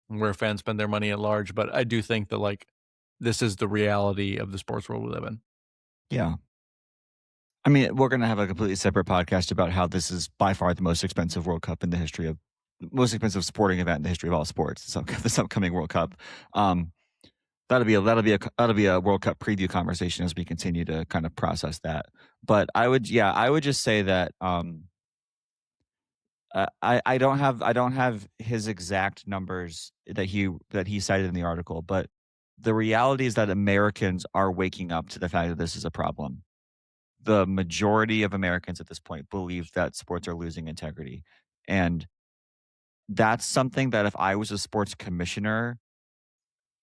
where fans spend their money at large. But I do think that like this is the reality of the sports world we live in. Yeah. I mean, we're gonna have a completely separate podcast about how this is by far the most expensive World Cup in the history of most expensive sporting event in the history of all sports. So this upcoming World Cup. Um, that'll be a World Cup preview conversation as we continue to kind of process that. But I would just say that I don't have his exact numbers that he cited in the article, but the reality is that Americans are waking up to the fact that this is a problem. The majority of Americans at this point believe that sports are losing integrity, and that's something that if I was a sports commissioner,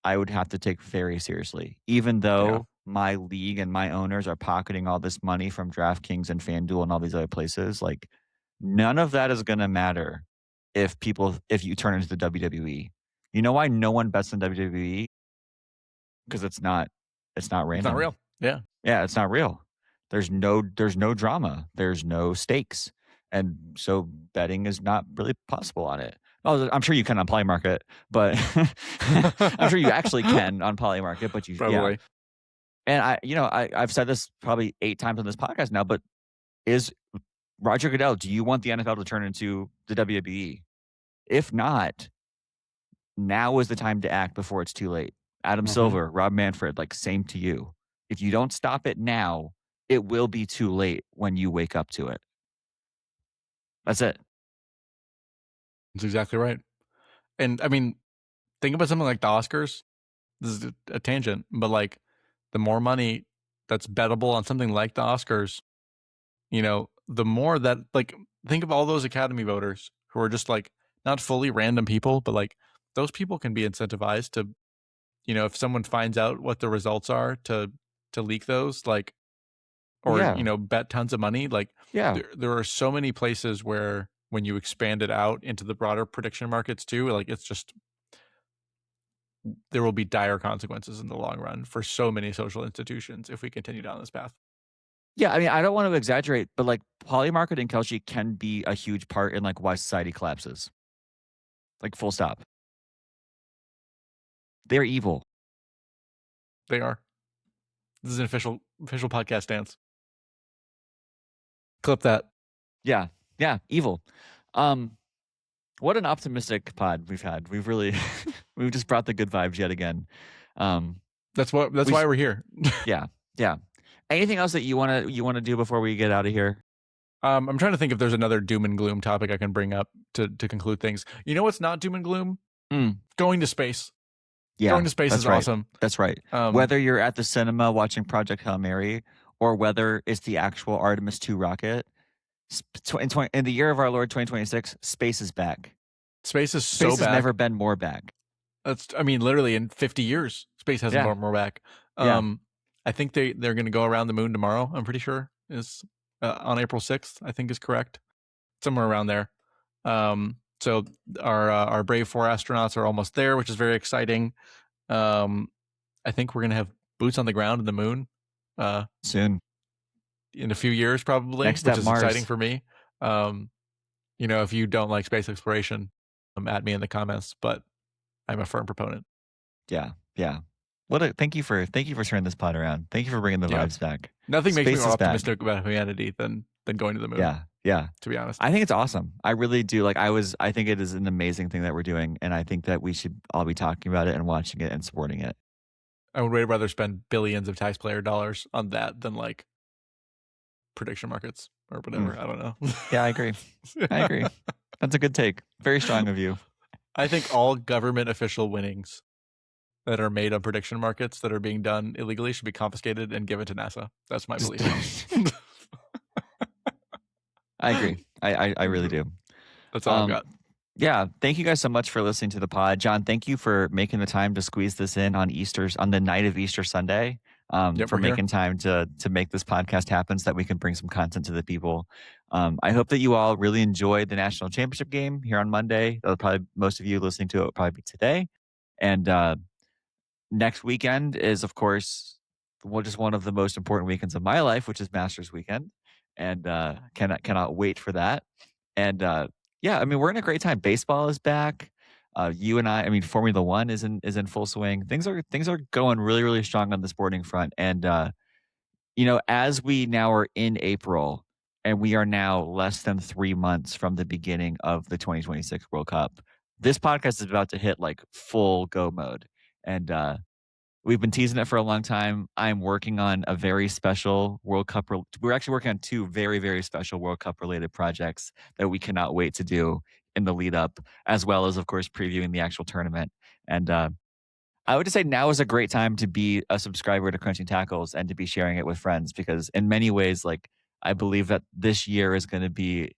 I would have to take very seriously. Even Yeah, though my league and my owners are pocketing all this money from DraftKings and FanDuel and all these other places, like, none of that is gonna matter if you turn into the WWE. You know why no one bets in WWE? 'Cause it's not it's not random. real. Yeah, Yeah, it's not real. There's no drama. There's no stakes. And so betting is not really possible on it. Oh, I'm sure you can on Polymarket, but I'm sure you actually can on Polymarket, but you yeah. probably. And I've said this probably 8 times on this podcast now, but is Roger Goodell, do you want the NFL to turn into the WWE? If not, now is the time to act before it's too late. Adam Hmm. Silver, Rob Manfred, like, same to you. If you don't stop it now, it will be too late when you wake up to it. That's it. That's exactly right. And I mean, think about something like the Oscars. This is a tangent, but like the more money that's bettable on something like the Oscars, the more that, like, think of all those Academy voters who are just like not fully random people, but like those people can be incentivized to, if someone finds out what the results are, to leak those, like, or Yeah. bet tons of money. Like Yeah. there are so many places where when you expand it out into the broader prediction markets too, like it's just, there will be dire consequences in the long run for so many social institutions if we continue down this path. Yeah, I mean, I don't want to exaggerate, but, like, Polymarket and Kelce can be a huge part in, like, why society collapses. Like, full stop. They're evil. They are. This is an official podcast stance. Clip that. Yeah. Yeah, evil. Um, what an optimistic pod we've had. We've really we've just brought the good vibes yet again. Um, That's we why we're here. Yeah, yeah. Anything else that you wanna do before we get out of here? I'm trying to think if there's another doom and gloom topic I can bring up to conclude things. You know what's not doom and gloom? Mm, Going to space. yeah, Going to space is that's right. awesome. That's right. Um, Whether you're at the cinema watching Project Hail Mary or whether it's the actual Artemis 2 rocket, in the year of our Lord 2026, space is back. Space is Space so has never back. been more back. I mean, literally in 50 years, space hasn't Yeah, been more back. yeah, I think they're going to go around the moon tomorrow. I'm pretty sure is on April 6th. I think is correct, somewhere around there. So our brave 4 astronauts are almost there, which is very exciting. I think we're going to have boots on the ground in the moon uh, soon. in a few years, probably, Next which step, is exciting Mars. for me. Um, if you don't like space exploration, at me in the comments, but I'm a firm proponent. Yeah, yeah. Thank you for turning this pod around. Thank you for bringing the Yeah, vibes back. nothing makes me Space more is back. optimistic about humanity than going to the moon. Yeah, yeah. To be honest, I think it's awesome. I really do. Like, I think it is an amazing thing that we're doing, and I think that we should all be talking about it and watching it and supporting it. I would way rather spend billions of taxpayer dollars on that than like prediction markets or Mm. whatever. I don't know. Yeah, I agree. I agree. That's a good take. Very strong of you. I think all government official winnings that are made on prediction markets that are being done illegally should be confiscated and given to NASA. That's my belief. I agree. I really do. That's all I've got. Yeah, thank you guys so much for listening to the pod. John, thank you for making the time to squeeze this in on the night of Easter Sunday. Yep, For we're here. making time to make this podcast happen so that we can bring some content to the people. I hope that you all really enjoyed the national championship game here on Monday. Most of you listening to it will probably be today. And next weekend is, of course, just one of the most important weekends of my life, which is Masters weekend, and cannot wait for that. And yeah, I mean, we're in a great time. Baseball is back. You and I mean, Formula One is in full swing. Things are going really really strong on the sporting front. And as we now are in April, and we are now less than 3 months from the beginning of the 2026 World Cup, this podcast is about to hit like full go mode. And We've been teasing it for a long time. I'm working on a very special World Cup. We're actually working on two very, very special World Cup related projects that we cannot wait to do in the lead up, as well as, of course, previewing the actual tournament. And I would just say now is a great time to be a subscriber to Crunching Tackles and to be sharing it with friends because, in many ways, like I believe that this year is going to be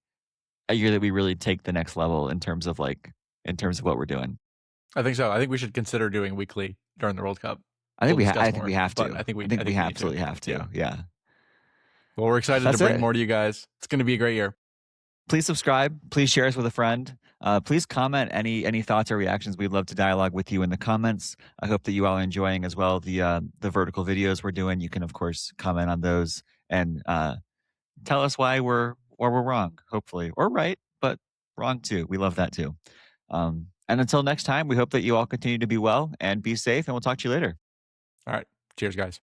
a year that we really take the next level in terms of what we're doing. I think so. I think we should consider doing weekly during the World Cup. I think We'll we discuss I think more, we have but to. I I think we think we need to. absolutely have Yeah. to. Yeah. Well, we're excited to That's bring it. more to you guys. It's going to be a great year. Please subscribe. Please share us with a friend. Please comment any thoughts or reactions. We'd love to dialogue with you in the comments. I hope that you all are enjoying as well the vertical videos we're doing. You can of course comment on those and tell us why we're wrong, hopefully, or right, but wrong too. We love that too. And until next time, we hope that you all continue to be well and be safe, and we'll talk to you later. All right. Cheers, guys.